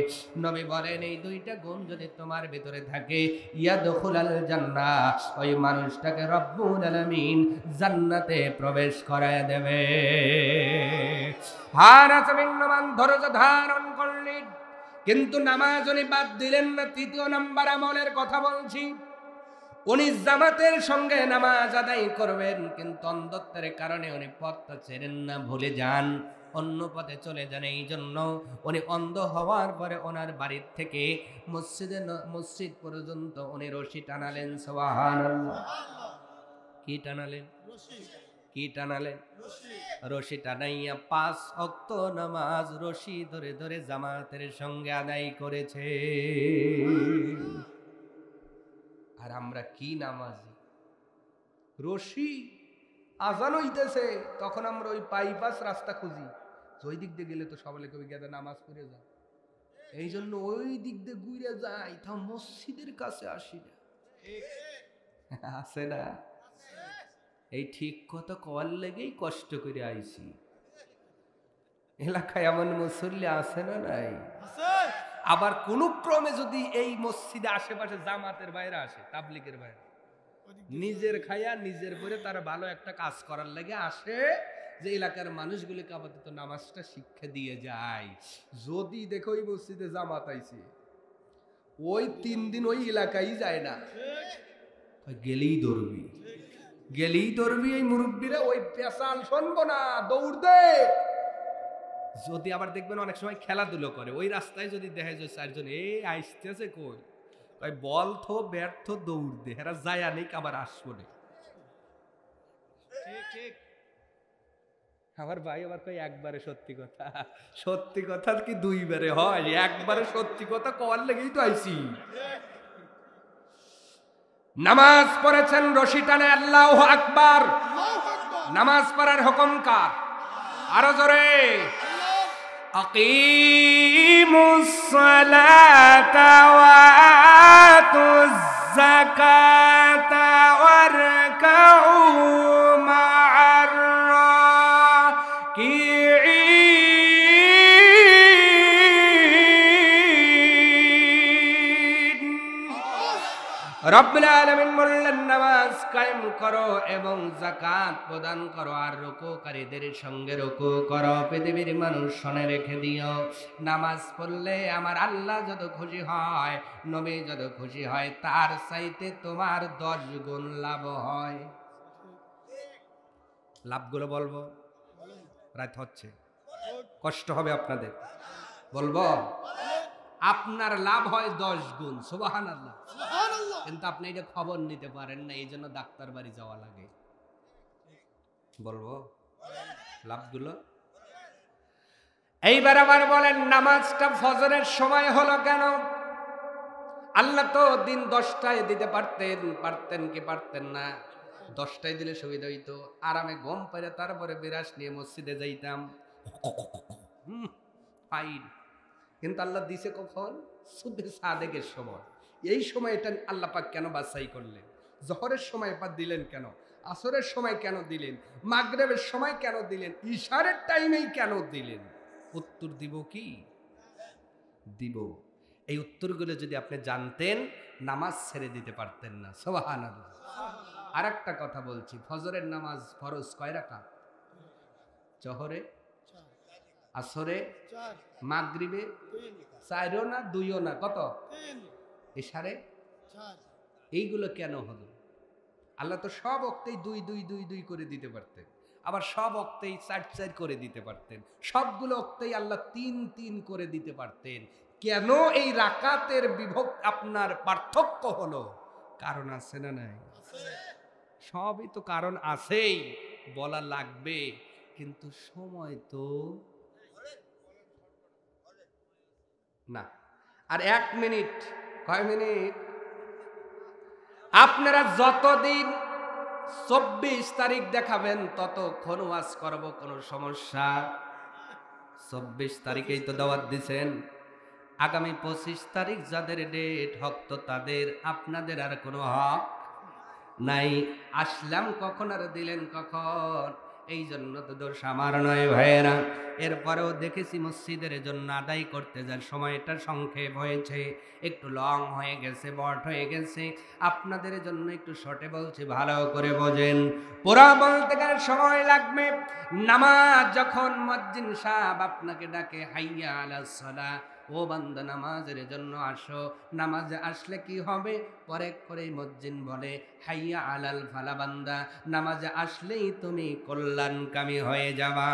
A: নবী বলেন এই দুইটা গুণ যদি তোমার ভিতরে থাকে, ইয়াদখুলুল জান্নাহ, ওই মানুষটাকে রব্বুল আলামিন জান্নাতে প্রবেশ করায় দেবে। ধৈর্য ধারণ করলেন, কিন্তু নামাজ উনি বাদ দিলেন না। তৃতীয় নাম্বার আমলের কথা বলছি, উনি জামাতের সঙ্গে নামাজ আদায় করবেন, কিন্তু অন্ধত্বের কারণে উনি পথটা ছেড়েন না, ভুলে যান, অন্য পথে চলে যান। এই জন্য উনি অন্ধ হওয়ার পরে ওনার বাড়ির থেকে মসজিদ পর্যন্ত উনি রশি টানালেন। সুবহানাল্লাহ। কি টানালেন? কি টানালেন? রশি টানাইয়া 5 ওয়াক্ত নামাজ রশি ধরে ধরে জামাতের সঙ্গে আদায় করেছে। আর আমরা কি নামাজি, রশি আজান হইতেছে তখন আমরা ওই বাইপাস রাস্তা খুঁজি, ওই দিক দিয়ে গেলে তো সবাই কবি গেদা নামাজ পড়ে যায়, এই জন্য ওই দিক দিয়ে ঘুরে যাই, তা মসজিদের কাছে আসি না। আছে না? এই ঠিক কথা কওয়ার লেগেই কষ্ট করে আইছি। এলাকায় এমন মুসল্লি আছে না নাই? আবার কোন ক্রমে যদি এই মসজিদে আশেপাশে জামাতের বাইরে আসে, তাবলিগের বাইরে, নিজের খায়া নিজের পরে তারা ভালো একটা কাজ করার লাগে আসে, যে এলাকার মানুষগুলিকে আপাতত নামাজটা শিক্ষা দিয়ে যায়। যদি দেখো ওই মসজিদে জামাত আইছে, ওই 3 দিন ওই এলাকায় যায় না, গেলেই ধরবি, গেলেই ধরবি। এই মুরব্বীরা ওই পেশাল শুনবো না, দৌড় দে। যদি আবার দেখবেন অনেক সময় খেলাধুলো করে, ওই রাস্তায় যদি দেখা যায় 4 জন এই আসতেছে, কই বল থো ব্যর্থ দৌড় দে, হেরা যায় আনিক আবার আসবো না। আমার ভাই আবার কই একবারে সত্যি কথা। সত্যি কথা কি দুইবারে হয়? একবারে সত্যি কথা কওয়ার লেগেই তো আইছি। নামাজ পড়েছেন রশি টানে, আল্লাহু আকবার। নামাজ পড়ার হুকুম কার? আরো জোরে, আকিমুস সালাতা ওয়া আতুজ যাকাতা ওয়ারকাউ মা'আর রাকিঈন। রব্বুল আলামিন বললেন নামাজ কায়েম করো এবং যাকাত প্রদান করো আর রুকুকারীদের সঙ্গে রুকু করো। পৃথিবীর মানুষ শুনে রেখে দিও, নামাজ পড়লে আমার আল্লাহ যত খুশি হয়, নবী যত খুশি হয়, তার চাইতে তোমার 10 গুণ লাভ হয়। লাভগুলো বলবো, রাত হচ্ছে, কষ্ট হবে আপনাদের, বলবো। আপনার লাভ হয় 10 গুণ, সুবহানাল্লাহ। কিন্তু আপনি এটা খবর নিতে পারেন না, এই জন্য ডাক্তার বাড়ি যাওয়া লাগে। বলবো লাভগুলো। এইবার আবার বলেন নামাজটা ফজরের সময় হলো কেন? আল্লাহ তো দিন 10টায় দিতে পারতেন কি পারতেন না? 10টায় দিলে সুবিধা হইতো, আরামে ঘুম পেরে তারপরে বিরাস নিয়ে মসজিদে যাইতাম, ফাইন। কিন্তু আল্লাহ দিছে কখন? সুবহে সাদেকের সময়। এই সময়টা আল্লাহ পাক কেন বাছাই করলেন? জোহরের সময় পাক দিলেন কেন? আসরের সময় কেন দিলেন? মাগরিবের সময় কেন দিলেন? ইশারের টাইমেই কেন দিলেন? উত্তর দিব কি? দিব। এই উত্তরগুলো যদি আপনি জানতেন, নামাজ ছেড়ে দিতে পারতেন না। সুবহানাল্লাহ। আরেকটা কথা বলছি, ফজরের নামাজ ফরজ কয় রাকাত? জোহরে, আসরে, মাগরিবে 4ও না 2ও না, কত? 3। ইশারে 4। এইগুলো কেন হলো? আল্লাহ তো সব ওয়াক্তেই 2 2 2 2 করে দিতে পারতেন, আবার সব ওয়াক্তেই 4 4 করে দিতে পারতেন, সবগুলো ওয়াক্তেই আল্লাহ 3 3 করে দিতে পারতেন। কেন এই রাকাতের আপনার পার্থক্য হলো? কারণ আছে না নাই? সবই তো কারণ আছেই, বলা লাগবে, কিন্তু সময় তো না। আর 1 মিনিট, কয় মিনিট? আপনারা যতদিন 24 তারিখ দেখাবেন ততক্ষণ ওয়াজ করব, কোনো সমস্যা। 24 তারিখেই তো দাওয়াত দিছেন, আগামী 25 তারিখ যাদের ডেট হক তো তাদের, আপনাদের আর কোনো হক নাই। আসলাম কখন আর দিলেন কখন? এই জন্য তো দোষ আমার নয় ভাইয়েরা। এরপরেও দেখেছি মসজিদের জন্য আদায় করতে যার সময়টা সংক্ষেপ হয়েছে, একটু লং হয়ে গেছে, বট হয়ে গেছে। আপনাদের জন্য একটু শর্টে বলছি, ভালো করে বোঝেন। পুরা বলতে গেলে সময় লাগবে। নামাজ যখন মুয়াজ্জিন সাহেব আপনাকে ডাকে, হাইয়া আলাস সালাহ, ও বান্দা নামাজের জন্য আসো। নামাজে আসলে কি হবে? পরে করে মুয়াজ্জিন বলে, হাইয়া আলাল ফালা, বান্দা নামাজে আসলেই তুমি কল্যাণকামী হয়ে যাবা।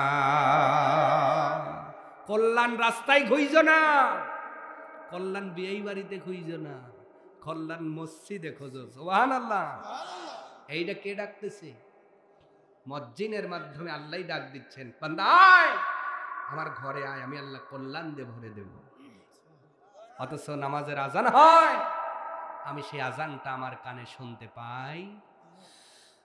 A: কল্যাণ রাস্তায় খুঁজো না, কল্যাণ বিয়ে বাড়িতে খুঁজো না, কল্যাণ মসজিদে খোঁজো। সুবহানাল্লাহ। এইটা কে ডাকতেছে? মুয়াজ্জিনের মাধ্যমে আল্লাহই ডাক দিচ্ছেন, বান্দা আয়, আমার ঘরে আয়, আমি আল্লাহ কল্যাণ দিয়ে ভরে দেব। অথচ নামাজের আজান হয়, আমি সেই আজানটা আমার কানে শুনতে পাই।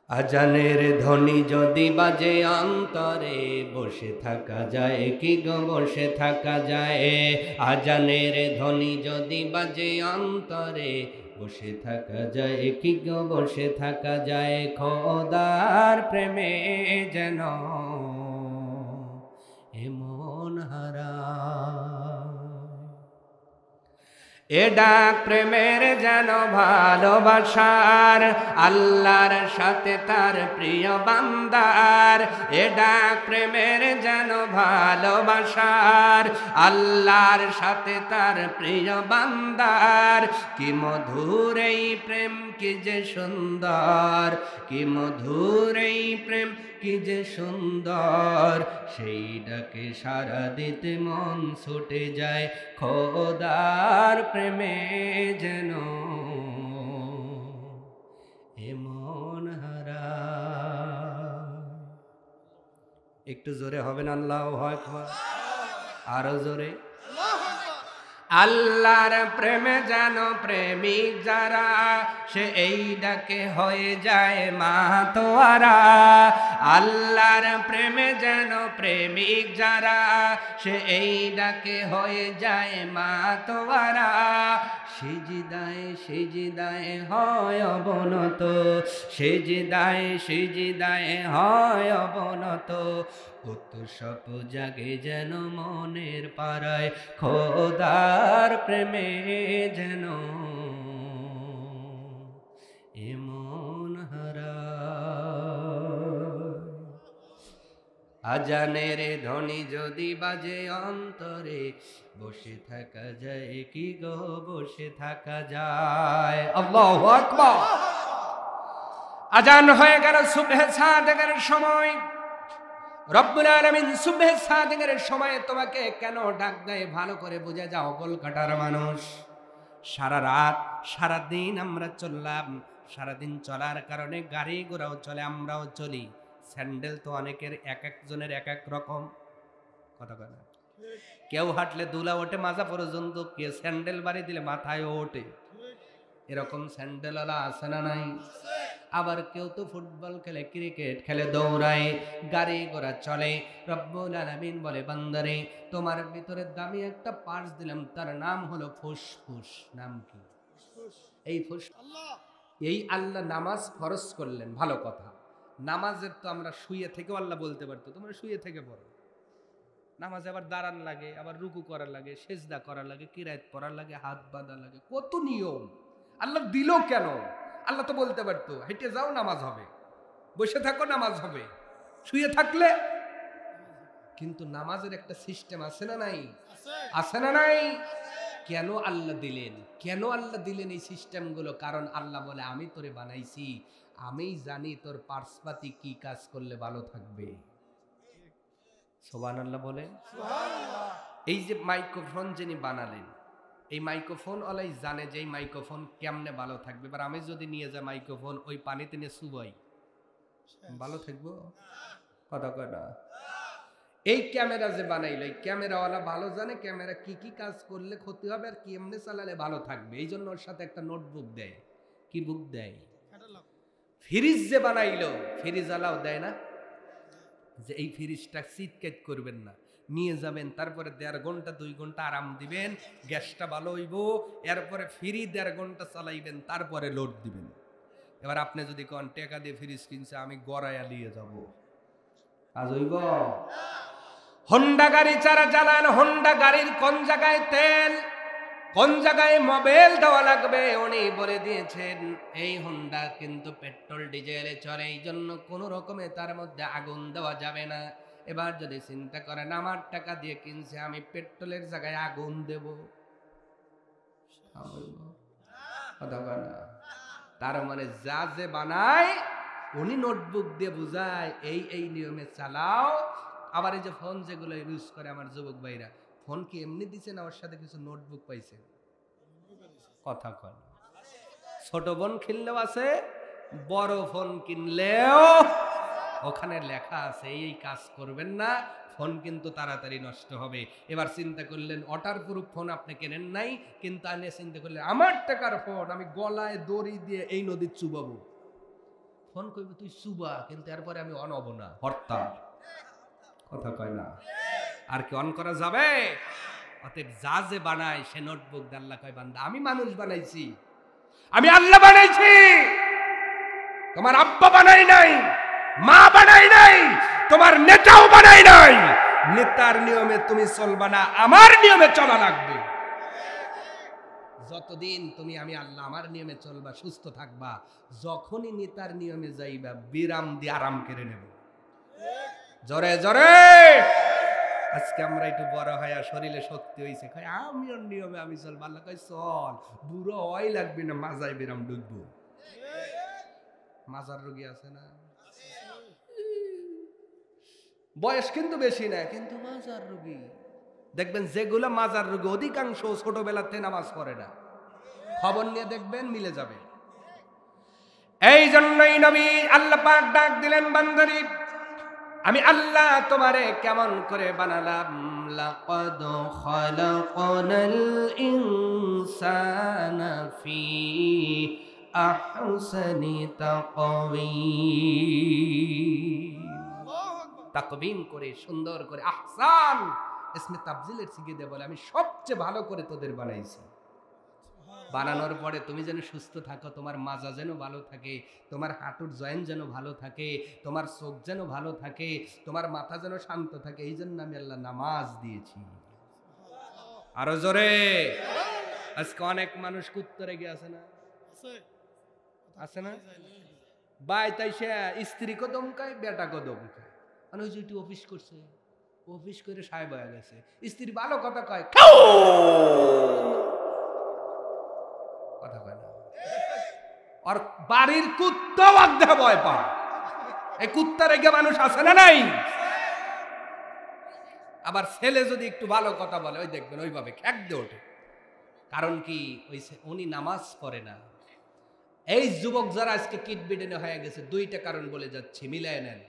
A: আজানের ধ্বনি যদি বাজে অন্তরে, বসে থাকা যায় কি গো, বসে থাকা যায়? আজানের ধ্বনি যদি বাজে অন্তরে, বসে থাকা যায় কি গো, বসে থাকা যায়? খোদার প্রেমে যেন এমন হারা, এ ডাক প্রেমের যেন ভালোবাসার, আল্লাহর সাথে তার প্রিয় বান্দার। এ ডাক প্রেমের যেন ভালোবাসার, আল্লাহর সাথে তার প্রিয় বান্দার। কি মধুর এই প্রেম, কি যে সুন্দর, কি মধুর এই প্রেম, কি যে সুন্দর। সেই ডাকে সারা দিতে মন ছুটে যায়, খোদার প্রেমে যেন একটু জোরে হবেন আল্লাহু আকবার, আরো জোরে। আল্লাহর প্রেমে যেন প্রেমিক যারা, সে এই ডাকে হয়ে যায় মাতোয়ারা। আল্লাহর প্রেমে যেন প্রেমিক যারা, সে এই ডাকে হয়ে যায় মাতোয়ারা। সিজদায় সিজদায় হয় অবনত, সিজদায় সিজদায় হয় অবনত। উৎসব জাগে যেন মনের পাড়ায়, খোদার প্রেমে যেন এমন হারায়। আজানের ধ্বনি যদি বাজে অন্তরে, বসে থাকা যায় কি গো, বসে থাকা যায়। আল্লাহু আকবার। আজান হয়ে গেল সুবহে সাদেকের সময়। রব্বুল আলামিন সুবহে সাদেকের সময় তোমাকে কেন ডাক দেয় ভালো করে বুঝে যাও কলকাতার মানুষ। সারা রাত সারা দিন আমরা চললাম, সারাদিন চলার কারণে গাড়ি ঘোড়াও চলে, আমরাও চলি। স্যান্ডেল তো অনেকের এক একজনের এক এক রকম, কথা কথা। কেউ হাঁটলে দুলা ওঠে মাজা পর্যন্ত, কে স্যান্ডেল বাড়ি দিলে মাথায় ওঠে। এরকম স্যান্ডেলওয়ালা আছে না নাই? আবার কেউ তো ফুটবল খেলে, ক্রিকেট খেলে, দৌড়ায়, গাড়ি ঘোড়া চলে। রব্বুল আলামিন বলে বান্দারে, তোমার ভিতরে দামি একটা পার্স দিলাম, তার নাম হলো ফুসফুস। নাম কি? এই ফুসফুস। এই আল্লাহ নামাজ ফরজ করলেন, ভালো কথা। নামাজের তো আমরা শুয়ে থেকেও আল্লাহ বলতে পারতো তোমরা শুয়ে থেকে পড়ো। নামাজে আবার দাঁড়ান লাগে, আবার রুকু করা লাগে, সেজদা করা লাগে, কিরাত পড়া লাগে, হাত বাঁধা লাগে, কত নিয়ম আল্লাহ দিল কেন? আল্লাহ তো বলতে পারতো হেঁটে যাও নামাজ হবে, বসে থাকো নামাজ হবে, শুয়ে থাকলে। কিন্তু নামাজের একটা সিস্টেম আছে না নাই? আছে না নাই? কেন আল্লাহ দিলেন? কেন আল্লাহ দিলেন এই সিস্টেমগুলো? কারণ আল্লাহ বলে আমি তোরে বানাইছি, আমি জানি তোর পার্সপাতি কি কাজ করলে ভালো থাকবে। সুবহানাল্লাহ বলে। এই যে মাইক্রোফোন যিনি বানালেন, এই মাইক্রোফোন ওলাই জানে যে এই মাইক্রোফোন কেমনে ভালো থাকবে। এবার আমি যদি নিয়ে যাই মাইক্রোফোন ওই পানিতে নিয়ে চুবাই, ভালো থাকবো? কথা কয় না। এই ক্যামেরা যে বানাইলো, এই ক্যামেরাওয়ালা ভালো জানে ক্যামেরা কি কি কাজ করলে ক্ষতি হবে আর কেমনে চালালে ভালো থাকবে। এই জন্য ওর সাথে একটা নোটবুক দেয়। কি বুক দেয়? ফ্রিজ যে বানাইলো, ফ্রিজ আলাও দেয় না যে এই ফ্রিজটা চিৎকার করবেন না, নিয়ে যাবেন, তারপরে 1.5 ঘন্টা 2 ঘন্টা আরাম দিবেন, গ্যাসটা ভালো হইব, এরপরে ফ্রি 1.5 ঘন্টা চালাইবেন, তারপরে লোড দিবেন। এবার আপনি যদি কোন টাকা দিয়ে ফ্রিজ কিনছে, আমি গড়াইয়া নিয়ে যাব, কাজ হইব? হোন্ডা গাড়ি যারা চালান, হোন্ডা গাড়ির কোন জায়গায় তেল, কোন জায়গায় মোবিল দেওয়া লাগবে উনি বলে দিয়েছেন। এই হোন্ডা কিন্তু পেট্রোল ডিজেলে চলে, এই জন্য কোন রকমে তার মধ্যে আগুন দেওয়া যাবে না। এবার যদি চিন্তা করেন আমার টাকা দিয়ে কিনছে, আমি পেট্রোলের জায়গায় আগুন দেব, তার মানে যা যে বানায় উনি নোটবুক দিয়ে বুঝায় এই এই নিয়মে চালাও। আবার এই যে ফোন যেগুলো ইউজ করে আমার যুবক ভাইরা, ফোন কি এমনি দিছে না ওর সাথে কিছু নোটবুক পাইছে? কথা কন। ছোট ফোন কিনলেও আছে, বড় ফোন কিনলেও ওখানে লেখা আছে এই কাজ করবেন না, ফোন কিন্তু তাড়াতাড়ি নষ্ট হবে। এবার চিন্তা করলেন ওয়াটার প্রুফ ফোন আপনি কেনেন নাই, কিন্তু আনে চিন্তা করলেন আমার টাকার ফোন আমি গলায় দড়ি দিয়ে এই নদীর চুবাবো। ফোন কইবে তুই চুবা, কিন্তু এরপরে আমি অন হব না, হরতাল। কথা কয় না। আর কি অন করা যাবে? অতএব যা যে বানায় সে নোটবুক দিয়ে আল্লাহ কয় বান্দা আমি মানুষ বানাইছি, আমি আল্লাহ বানাইছি, তোমার আব্বা বানাই নাই, মা বানাই নাই, তোমার নেতাও বানাই নাই। নেতার নিয়মে তুমি চলবা না, আমার নিয়মে চলা লাগবে। যতদিন তুমি আমি আল্লাহ আমার নিয়মে চলবা, সুস্থ থাকবা। যখনই নেতার নিয়মে যাইবা, বিরাম দিয়ে আরাম কেড়ে নেব। জোরে জোরে। আজকে আমরা একটু বড় হয়ে শরীরে শক্তি হয়েছে, কয় আমি ওর নিয়মে আমি চলবো। আল্লাহ কয় চল, বুড়ো হয় লাগবে না, মাজায় বিরাম ঢুকবো। মাজার রোগী আছে না, বয়স কিন্তু বেশি না, কিন্তু মাজার রোগী দেখবেন যেগুলো মাজার রোগী অধিকাংশ ছোটবেলাতে নামাজ পড়ে না। খবর নিয়ে দেখবেন মিলে যাবে। এই জন্যই নবী আল্লাহ পাক ডাক দিলেন বান্দারি আমি আল্লাহ তোমারে কেমন করে বানালাম। লাকাদ খালাকনাল ইনসানা ফি আহসানি তাকওয়িম। তাকবীম করে সুন্দর করে আহসান ইসমে তাফজিলের সিগে দিয়ে বলে আমি সবচেয়ে ভালো করে তোদের বানাইছি। বানানোর পরে তুমি যেন সুস্থ থাকো, তোমার মাজা যেন ভালো থাকে, তোমার হাঁটুর জয়েন্ট যেন ভালো থাকে, তোমার চোখ যেন ভালো থাকে, তোমার মাথা যেন শান্ত থাকে, এই জন্য আমি আল্লাহ নামাজ দিয়েছি। আরো জোরে। আজকে অনেক মানুষ কুত্তরে গিয়ে আছে না, আছে না ভাই, তাই সে স্ত্রী কদম খায়, বেটা কদম খায়। মানে ওই যে একটু অফিস করছে, অফিস করে সাহেব হয়ে গেছে, স্ত্রী ভালো কথা কয়, কথা কয় না। আর বাড়ির কুত্তা বাগদা ভয় পায়। এই কুত্তা রেগে মানুষ আছে না নাই? আবার ছেলে যদি একটু ভালো কথা বলে, ওই দেখবেন ওইভাবে খ্যাক দিয়ে ওঠে। কারণ কি, ওই উনি নামাজ পড়ে না। এই যুবক যারা আজকে কিটবিটেনে হয়ে গেছে, দুইটা কারণ বলে যাচ্ছি, মিলায় নেন।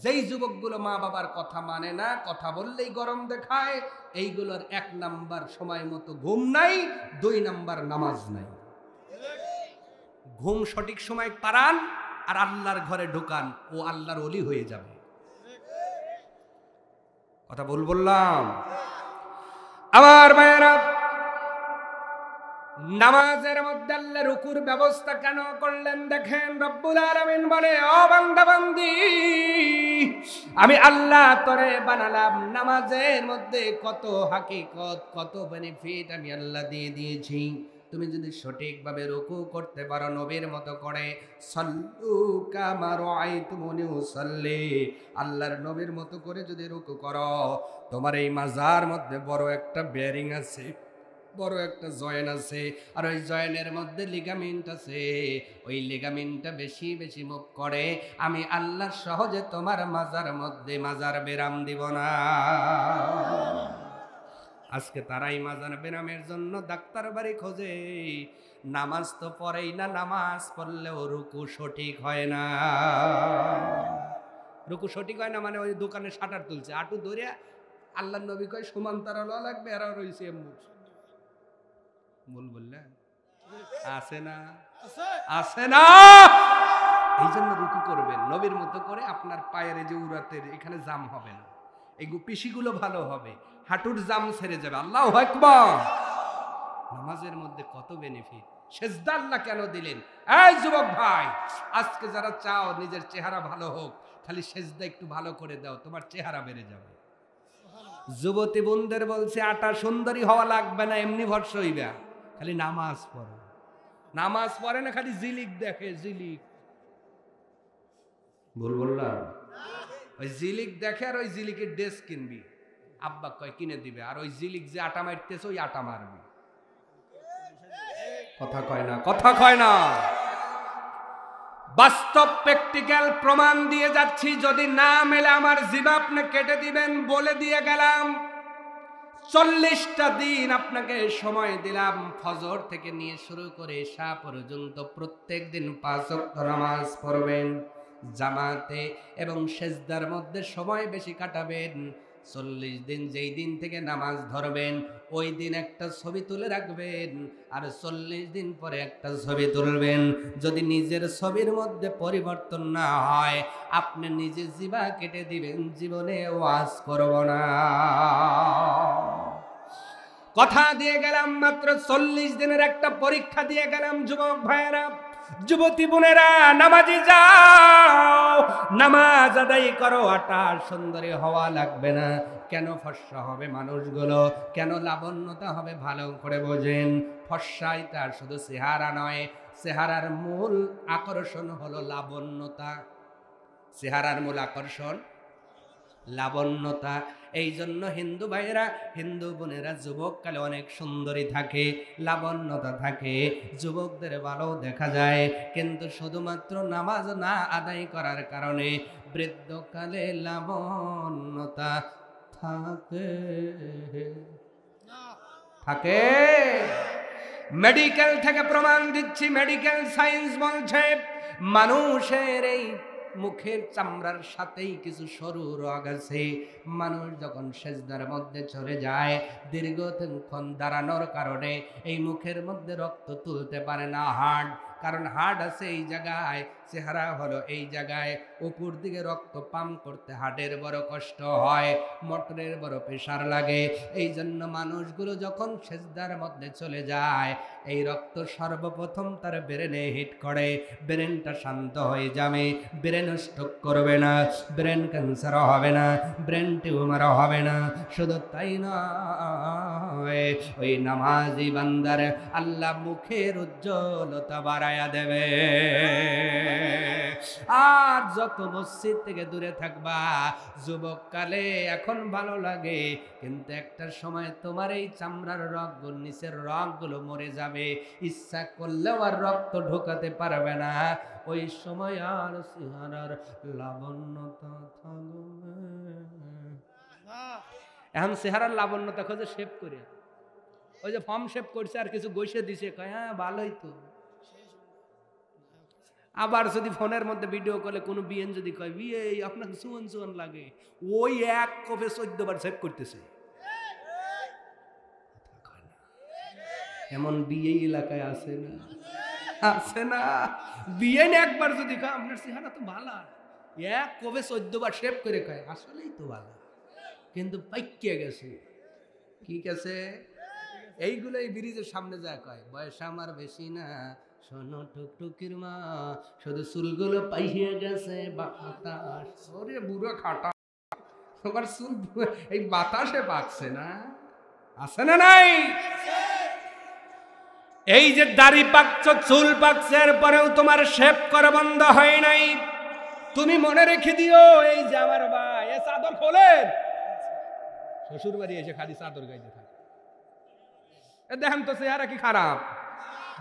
A: যেই যুবকগুলো মা বাবার কথা মানে না, কথা বললেই গরম দেখায়, এইগুলোর 1 নাম্বার সময় মতো ঘুম নাই, 2 নাম্বার নামাজ নাই। ঘুম সঠিক সময় পারান আর আল্লাহর ঘরে ঢুকান, ও আল্লাহর ওলি হয়ে যাবে। কথা বললাম আমার মায়েরা। নামাজের মধ্যে আল্লাহ রুকুর ব্যবস্থা কেন করলেন দেখেন। রব্বুল আলামিন বলে, ও বান্দা বান্দি, আমি আল্লাহ তোরে বানালাম, নামাজের মধ্যে কত হাকিকত, কত বেনিফিট আমি আল্লাহ দিয়ে দিয়েছি। তুমি যদি সঠিকভাবে রুকু করতে পারো নবীর মতো করে, সাল্লু কামা রাআইতুমুনি উসাল্লি, আল্লাহর নবীর মতো করে যদি রুকু করো, তোমার এই মাজার মধ্যে বড় একটা বেয়ারিং আছে, বড় একটা জয়েন আছে, আর ওই জয়েনের মধ্যে লিগামেন্ট আছে। ওই লিগামেন্টটা বেশি বেশি মুভ করে, আমি আল্লাহ সহজে তোমার মাজার মধ্যে মাজার বেরাম দিব না। আজকে তারাই মাজার বেরামের জন্য ডাক্তার বাড়ি খোঁজে। নামাজ তো পড়েই না, নামাজ পড়লেও রুকু সঠিক হয় না। রুকু সঠিক হয় না মানে ওই দোকানে শাটার তুলছে, আটু ধরে আল্লাহ নবী কয় সমান তারা ল লাগবে, এরা রয়েছে বললেন আছে না, আছে না। এই জন্য রুকু করবেন নবীর মতো করে, আপনার পায়ের যে উরাতের এখানে জাম হবে না, এই পেশিগুলো ভালো হবে, হাঁটুর জাম ছেড়ে যাবে। আল্লাহু আকবার। নামাজের মধ্যে কত বেনিফিট। সেজদা আল্লাহ কেন দিলেন? এই যুবক ভাই, আজকে যারা চাও নিজের চেহারা ভালো হোক, খালি সেজদা একটু ভালো করে দাও, তোমার চেহারা বেড়ে যাবে। যুবতী বোনদের বলছে, আটা সুন্দরী হওয়া লাগবে না, এমনি ভরসা হইবা, খালি নামাজ পড়ো। নামাজ পড়ে না, খালি জিলিক দেখে, জিলিক বললাম, ওই জিলিক দেখে আর ওই জিলিকের ড্রেস কিনবি, আব্বা কয় কিনে দিবে, আর ওই জিলিক যে আটা মারতেছে ওই আটা মারবি। কথা কয় না, কথা কয় না। বাস্তব প্র্যাকটিক্যাল প্রমাণ দিয়ে যাচ্ছি, যদি না মেলে আমার জিহ্বা আপনি কেটে দিবেন, বলে দিয়ে গেলাম। 40টা দিন আপনাকে সময় দিলাম, ফজর থেকে নিয়ে শুরু করে ঈশা পর্যন্ত প্রত্যেক দিন 5 ওয়াক্ত নামাজ পড়বেন জামাতে, এবং সেজদার মধ্যে সময় বেশি কাটাবেন। 40 দিন যেই দিন থেকে নামাজ ধরবেন, ওই দিন একটা ছবি তুলে রাখবেন, আর 40 দিন পরে একটা ছবি তুলবেন। যদি নিজের ছবির মধ্যে পরিবর্তন না হয়, আপনি নিজে জিহ্বা কেটে দিবেন, জীবনে ওয়াজ করব না। কথা দিয়ে গেলাম, মাত্র 40 দিনের একটা পরীক্ষা দিয়ে গেলাম। যুবক ভাইয়েরা, যুবতী বোনেরা, নামাজি যাও, নামাজ আদায় করো। আটা সুন্দরী হওয়া লাগবে না। কেন ফর্সা হবে মানুষগুলো, কেন লাবণ্যতা হবে, ভালো করে বোঝেন। ফর্সাইটা শুধু চেহারা নয়, চেহারার মূল আকর্ষণ হলো লাবণ্যতা। চেহারার মূল আকর্ষণ লাবণ্যতা। এই জন্য হিন্দু ভাইয়েরা, হিন্দু বোনেরা যুবককালে অনেক সুন্দরী থাকে, লাবণ্যতা থাকে, যুবকদের ভালো দেখা যায়, কিন্তু শুধুমাত্র নামাজ না আদায় করার কারণে বৃদ্ধকালে লাবণ্যতা থাকে থাকে। মেডিকেল থেকে প্রমাণ দিচ্ছি, মেডিকেল সায়েন্স বলছে মানুষের এই মুখের চামড়ার সাথেই কিছু সরু রগ আছে। মানুষ যখন সেজদার মধ্যে চলে যায়, দীর্ঘক্ষণ দাঁড়ানোর কারণে এই মুখের মধ্যে রক্ত তুলতে পারে না হার্ট, কারণ হার্ট আছে এই জায়গায়, চেহারা হলো এই জায়গায়, উপর দিকে রক্ত পাম্প করতে হার্টের বড় কষ্ট হয়, মোটরের বড় প্রেসার লাগে। এই জন্য মানুষগুলো যখন সেজদার মধ্যে চলে যায়, এই রক্ত সর্বপ্রথম তার ব্রেনে হিট করে, ব্রেনটা শান্ত হয়ে যাবে, ব্রেন স্ট্রোক করবে না, ব্রেন ক্যান্সার হবে না, ব্রেন টিউমার হবে না। শুধু তাই নয়, ওই নামাজি বান্দার আল্লাহ মুখের উজ্জ্বলতা বাড়ায়া দেবে। আর যত মসজিদ থেকে দূরে থাকবা, যুবক কালে এখন ভালো লাগে, কিন্তু একটা সময় তোমার এই চামড়ার রগগুলো, নিচের রগগুলো মরে যাবে, ইচ্ছা করলেও আর রক্ত ঢোকাতে পারবে না। ওই সময় আর চেহারার লাবণ্যতা থাকবে। এখন চেহারার লাবণ্যতা খোঁজে শেভ করে, ওই যে ফর্ম শেভ করছে আর কিছু গৈসে দিছে, কয় হ্যাঁ ভালোই তো। আবার যদি ফোনের মধ্যে ভিডিও কলে কোনো বিয়েন যদি কয় বিয়ে আপনাকে সুয়ান সুয়ান লাগে, ওই এক কপে 14 বার সেভ করতেছে। এমন বিয়ে এলাকায় আছে না, আছে না? বিয়ে একবার যদি কয় আপনার চেহারা তো ভালো, এক কবে 14 বার সেভ করে কয় আসলেই তো ভালো, কিন্তু পাইকে গেছে। কি গেছে? এইগুলো এই ব্রিজের সামনে যায় কয় বয়স আমার বেশি না, শোনো টুকটুকির মা, শুধু চুলগুলো পাইয়ে গেছে বাতাস। ওরে বুড়ো খাটা, তোমার চুল এই বাতাসে পাকছে না, আছে না নাই? এই যে দাড়ি পাকছ, চুল পাকছে, এরপরেও তোমার শেভ করা বন্ধ হয় নাই। তুমি মনে রেখে দিও, এই যে আমার ভাই এ চাদর খোলেন, শ্বশুর বাড়ি এসে খালি চাদর গাইতে থাকে। দেখেন তো চেহারা কি খারাপ,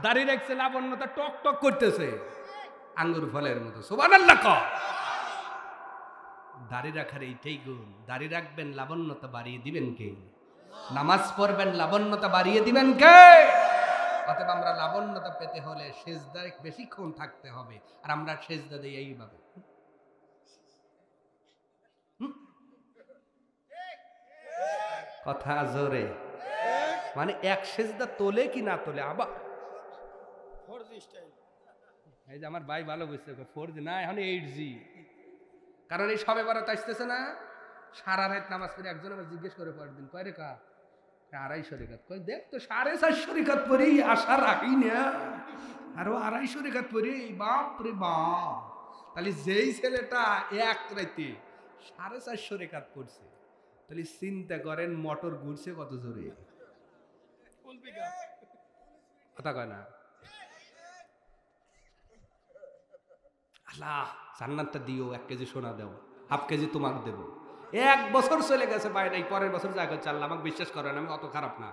A: দাড়ি রাখছে, লাবণ্যতা টক টক করতেছে আঙ্গুর ফলের মতো। সুবহানাল্লাহ। দাড়ি রাখার এইটাই গুণ। দাড়ি রাখবেন, লাবণ্যতা বাড়িয়ে দিবেন কে? নামাজ পড়বেন, লাবণ্যতা বাড়িয়ে দিবেন কে? অতএব আমরা লাবণ্যতা পেতে হলে সেজদায় বেশিক্ষণ থাকতে হবে, আর আমরা সেজদা দিই এইভাবে। কথা জোরে, মানে এক সেজদা তোলে কি না তোলে। আবার এই যে আমার ভাই ভালো বুঝছে, 4G না, এখন 8G। কারণ এই সবে বারাত আসতেছে না, সারা রাত নামাজ পড়ে একজন আমার জিজ্ঞেস করে পরের দিন, কয় রেখা? 250 রেখাত। কয় দেখ তো 450 রেখাত পরেই আশা রাখি না, আরো 250 রেখাত পরে, বাপ রে বাপ। তাহলে যেই ছেলেটা এক রাতে 450 রেখাত পড়ছে, তাহলে চিন্তা করেন মোটর ঘুরছে কত জোরে। কথা কয় না? আল্লাহ জান্নাতটা দিও, 1 কেজি সোনা দেও, হাফ কেজি তোমাকে দেবো। 1 বছর চলে গেছে ভাই, নাই পরের বছর যা করে চাল্লা, আমাকে বিশ্বাস করেন আমি অত খারাপ না।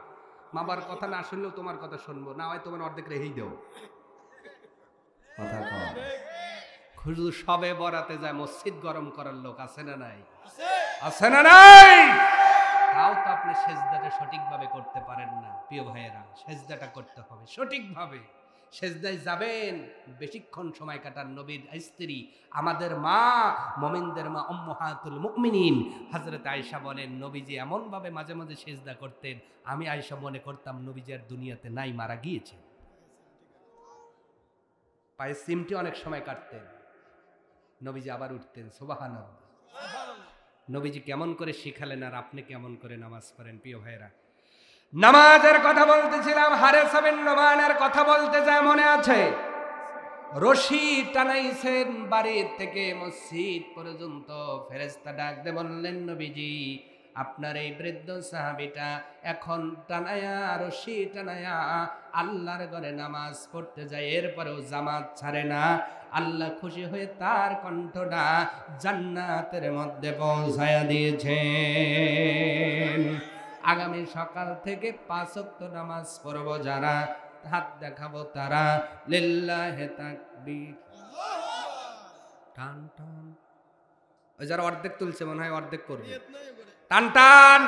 A: মাবার কথা না শুনলেও তোমার কথা শুনবো, না হয় তোমার অর্ধেক রেহেই দেও। কথা কয়। শুধু সবে বরাতে যায় মসজিদ গরম করার লোক আছে না নাই? আছে না নাই? তাও তো আপনি সেজদাটা সঠিকভাবে করতে পারেন না। প্রিয় ভাইয়েরা, সেজদাটা করতে হবে সঠিকভাবে। সেজদায় যাবেন, বেশিক্ষণ সময় কাটান। নবীর স্ত্রী, আমাদের মা, মুমিনদের মা, উম্মাহাতুল মুমিনিন হযরত আয়েশা বলেন, নবীজি এমন ভাবে মাঝে মাঝে সেজদা করতেন, আমি আয়েশা মনে করতাম নবীজি আর দুনিয়াতে নাই, মারা গিয়েছে। পায়ে সিমটি অনেক সময় কাটতেন, নবীজি আবার উঠতেন। সুবহানাল্লাহ। নবীজি কেমন করে শিখালেন, আর আপনি কেমন করে নামাজ পড়েন? প্রিয় ভাইরা, নামাজের কথা বলতেছিলাম, হারেস বিন নোমানের কথা বলতে যা মনে আছে, রশি টানাইছেন বাড়ির থেকে মসজিদ পর্যন্ত। ফেরেশতা ডাক দিয়ে বললেন, নবীজি আপনার এই বৃদ্ধ সাহাবীটা এখন টানায়া, রশি টানায়া আল্লাহর ঘরে নামাজ পড়তে যায়, এরপরেও জামাত ছাড়ে না। আল্লাহ খুশি হয়ে তার কণ্ঠটা জান্নাতের মধ্যে পৌঁছায়া দিয়েছেন। আগামী সকাল থেকে 5 ওয়াক্ত নামাজ পড়ব যারা, হাত দেখাবো তারা, লিল্লাহি তাকবীর। টান টান। ওই যারা অর্ধেক তুলছে মনে হয় অর্ধেক করবে। টান টান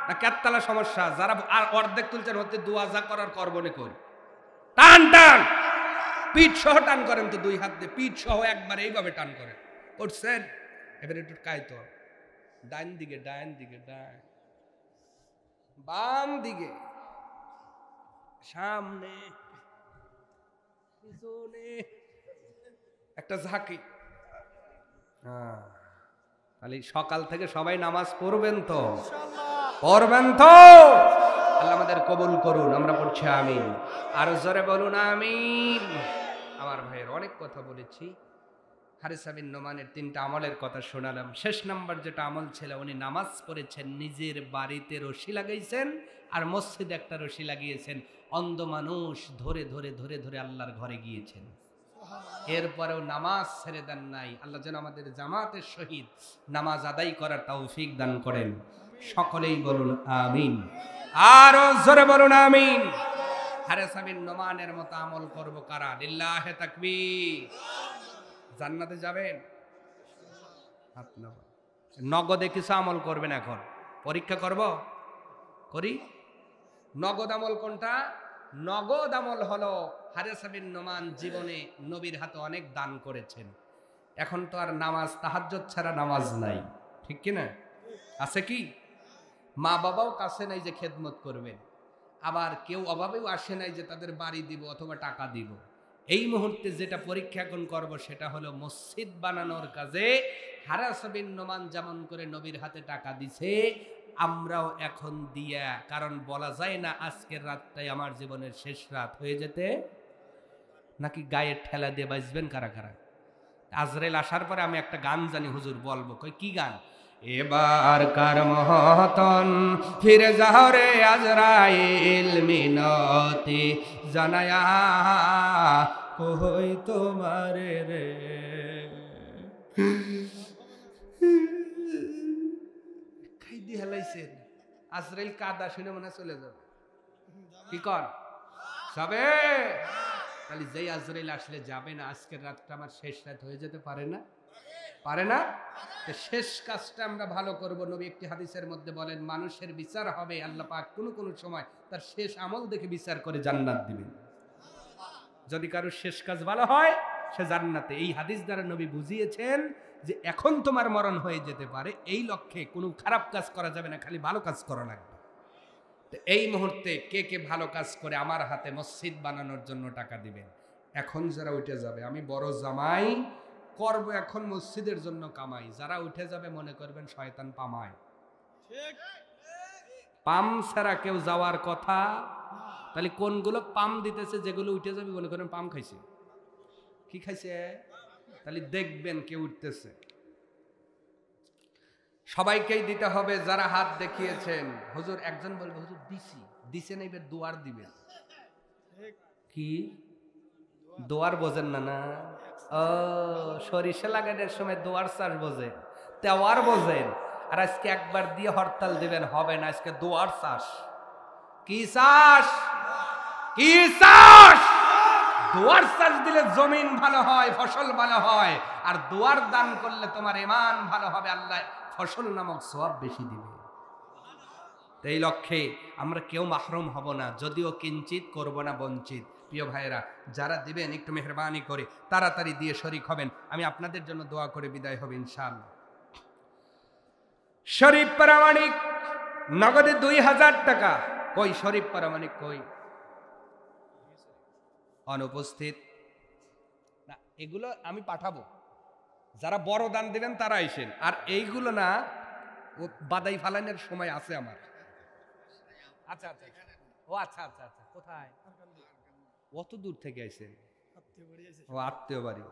A: না কেতলা সমস্যা, যারা আর অর্ধেক তুলছেন হতে দোয়া যা করার করবনে করি। টান টান, পিঠ সহ টান করেন তো, 2 হাত দিয়ে পিঠ সহ একবার এইভাবে টান করেন। পড়ছেন? এবার একটু কায়তো, ডান দিকে, ডান দিকে, ডান, বাম দিকে, সামনে, পিছনে, একটা ঝাঁকি। তাহলে সকাল থেকে সবাই নামাজ পড়বেন তো? পড়বেন তো? আল্লাহ আমাদের কবুল করুন। আমরা পড়ছি আমিন। আর জোরে বলুন আমিন। আমার ভাইয়ের অনেক কথা বলেছি। হারিসা বিন নোমানের 3টা আমলের কথা শোনালাম। শেষ নাম্বার যেটা আমল ছিল, উনি নামাজ পড়েছেন, নিজের বাড়িতে রশি লাগাইছেন আর মসজিদে একটা রশি লাগিয়েছেন। অন্ধ মানুষ ধরে ধরে ধরে ধরে আল্লাহর ঘরে গিয়েছেন। এরপরেও নামাজ ছেড়ে দেন নাই। আল্লাহ যেন আমাদের জামাতের সহিত নামাজ আদায় করার তৌফিক দান করেন। সকলেই বলুন আমিন। আরো জোরে বলুন আমিন। হারিসা বিন নোমানের মতো আমল করব কারা? লিল্লাহে তাকবীর। জান্নাতে যাবেন? হাত নামান। নগদে কিছু আমল করবেন। এখন পরীক্ষা করব, করি। নগদ আমল কোনটা? নগদ আমল হলো হারিসা বিন নোমান জীবনে নবীর হাতে অনেক দান করেছেন। এখন তো আর নামাজ, তাহাজ্জুদ ছাড়া নামাজ নাই, ঠিক কি না? আছে কি? মা বাবাও কাছে নাই যে খেদমত করবেন, আবার কেউ অভাবেও আসে নাই যে তাদের বাড়ি দিব অথবা টাকা দিব। এই মুহূর্তে যেটা পরীক্ষা এখন করব সেটা হলো মসজিদ বানানোর কাজে হারিসা বিন নোমান যেমন করে নবীর হাতে টাকা দিছে, আমরাও এখন দিয়া, কারণ বলা যায় না আজকের রাতটাই আমার জীবনের শেষ রাত হয়ে যেতে, নাকি গায়ের ঠেলা দিয়ে বাঁচবেন কারা কারা? আজরাইল আসার পরে আমি একটা গান জানি, হুজুর বলবো। কই কি গান? এবার কার মহতন ফিরে যাও রে আজরাইল, মিনতি জানায়া কই তোমারে রে। খাই দিয়ে হেলাইছেন। আজরাইল কাদা শুনে মনে চলে যাবে। কি কর যাবে? তাহলে যেই আজরাইল আসলে যাবে না, আজকের রাতটা আমার শেষ রাত হয়ে যেতে পারে না? পারে না? শেষ কাজটা আমরা ভালো করব। নবী একটি হাদিসের মধ্যে বলেন, মানুষের বিচার হবে, আল্লাহ পাক কোন কোন সময় তার শেষ আমল দেখে বিচার করে জান্নাত দিবেন। যদি কারো শেষ কাজ ভালো হয় সে জান্নাতে। এই হাদিস দ্বারা নবী বুঝিয়েছেন যে এখন তোমার মরণ হয়ে যেতে পারে, এই লক্ষ্যে কোনো খারাপ কাজ করা যাবে না, খালি ভালো কাজ করা লাগবে। এই মুহূর্তে কে কে ভালো কাজ করে আমার হাতে মসজিদ বানানোর জন্য টাকা দিবেন? এখন যারা উঠে যাবে, আমি বড় জামাই করব, এখন মসজিদের জন্য কামাই, যারা উঠে যাবে মনে করবেন শয়তান পামায়। পাম ছাড়া কেউ যাওয়ার কথা। তাহলে কোনগুলো পাম দিতেছে? যেগুলো উঠে যাবে মনে করেন পাম খাইছে। কি খাইছে? তাহলে দেখবেন কেউ উঠতেছে। সবাইকেই দিতে হবে যারা হাত দেখিয়েছেন। হুজুর একজন বলবে, হুজুর দিছি, দিছেন, এবার দোয়ার দিবেন। কি দোয়ার বোঝেন না? না, ও সরিষা লাগানোর সময় দোয়ার চাষ বোঝেন, তেওয়ার বোঝেন। আর আজকে একবার দিয়ে হরতাল দিবেন, হবে না। আজকে দোয়ার চাষ। কি চাষ? কি চাষ? দোয়ার চাষ দিলে জমিন ভালো হয়, ফসল ভালো হয়। আর দোয়ার দান করলে তোমার ঈমান ভালো হবে, আল্লাহ ফসল নামক সওয়াব বেশি দিবে। এই লক্ষ্যে আমরা কেউ মাহরুম হব না, যদিও কিঞ্চিত করব না বঞ্চিত। প্রিয় ভাইয়েরা, যারা দিবেন একটু মেহরবানি করে তাড়াতাড়ি দিয়ে শরীক হবেন। আমি আপনাদের জন্য দোয়া করে বিদায় হব ইনশাআল্লাহ। শরীফ প্রামাণিক নগদে 2000 টাকা। কই শরীফ প্রামাণিক? কই? অনুপস্থিত। না, এগুলো আমি পাঠাবো। যারা বড় দান দিবেন তারা আইসেন। আর এইগুলো না, ও বাদাই ফালানোর সময় আছে আমার। আচ্ছা আচ্ছা, ও আচ্ছা আচ্ছা আচ্ছা, কোথায়? অত দূর থেকে আইসেন? ও আত্মীয় বাড়ি।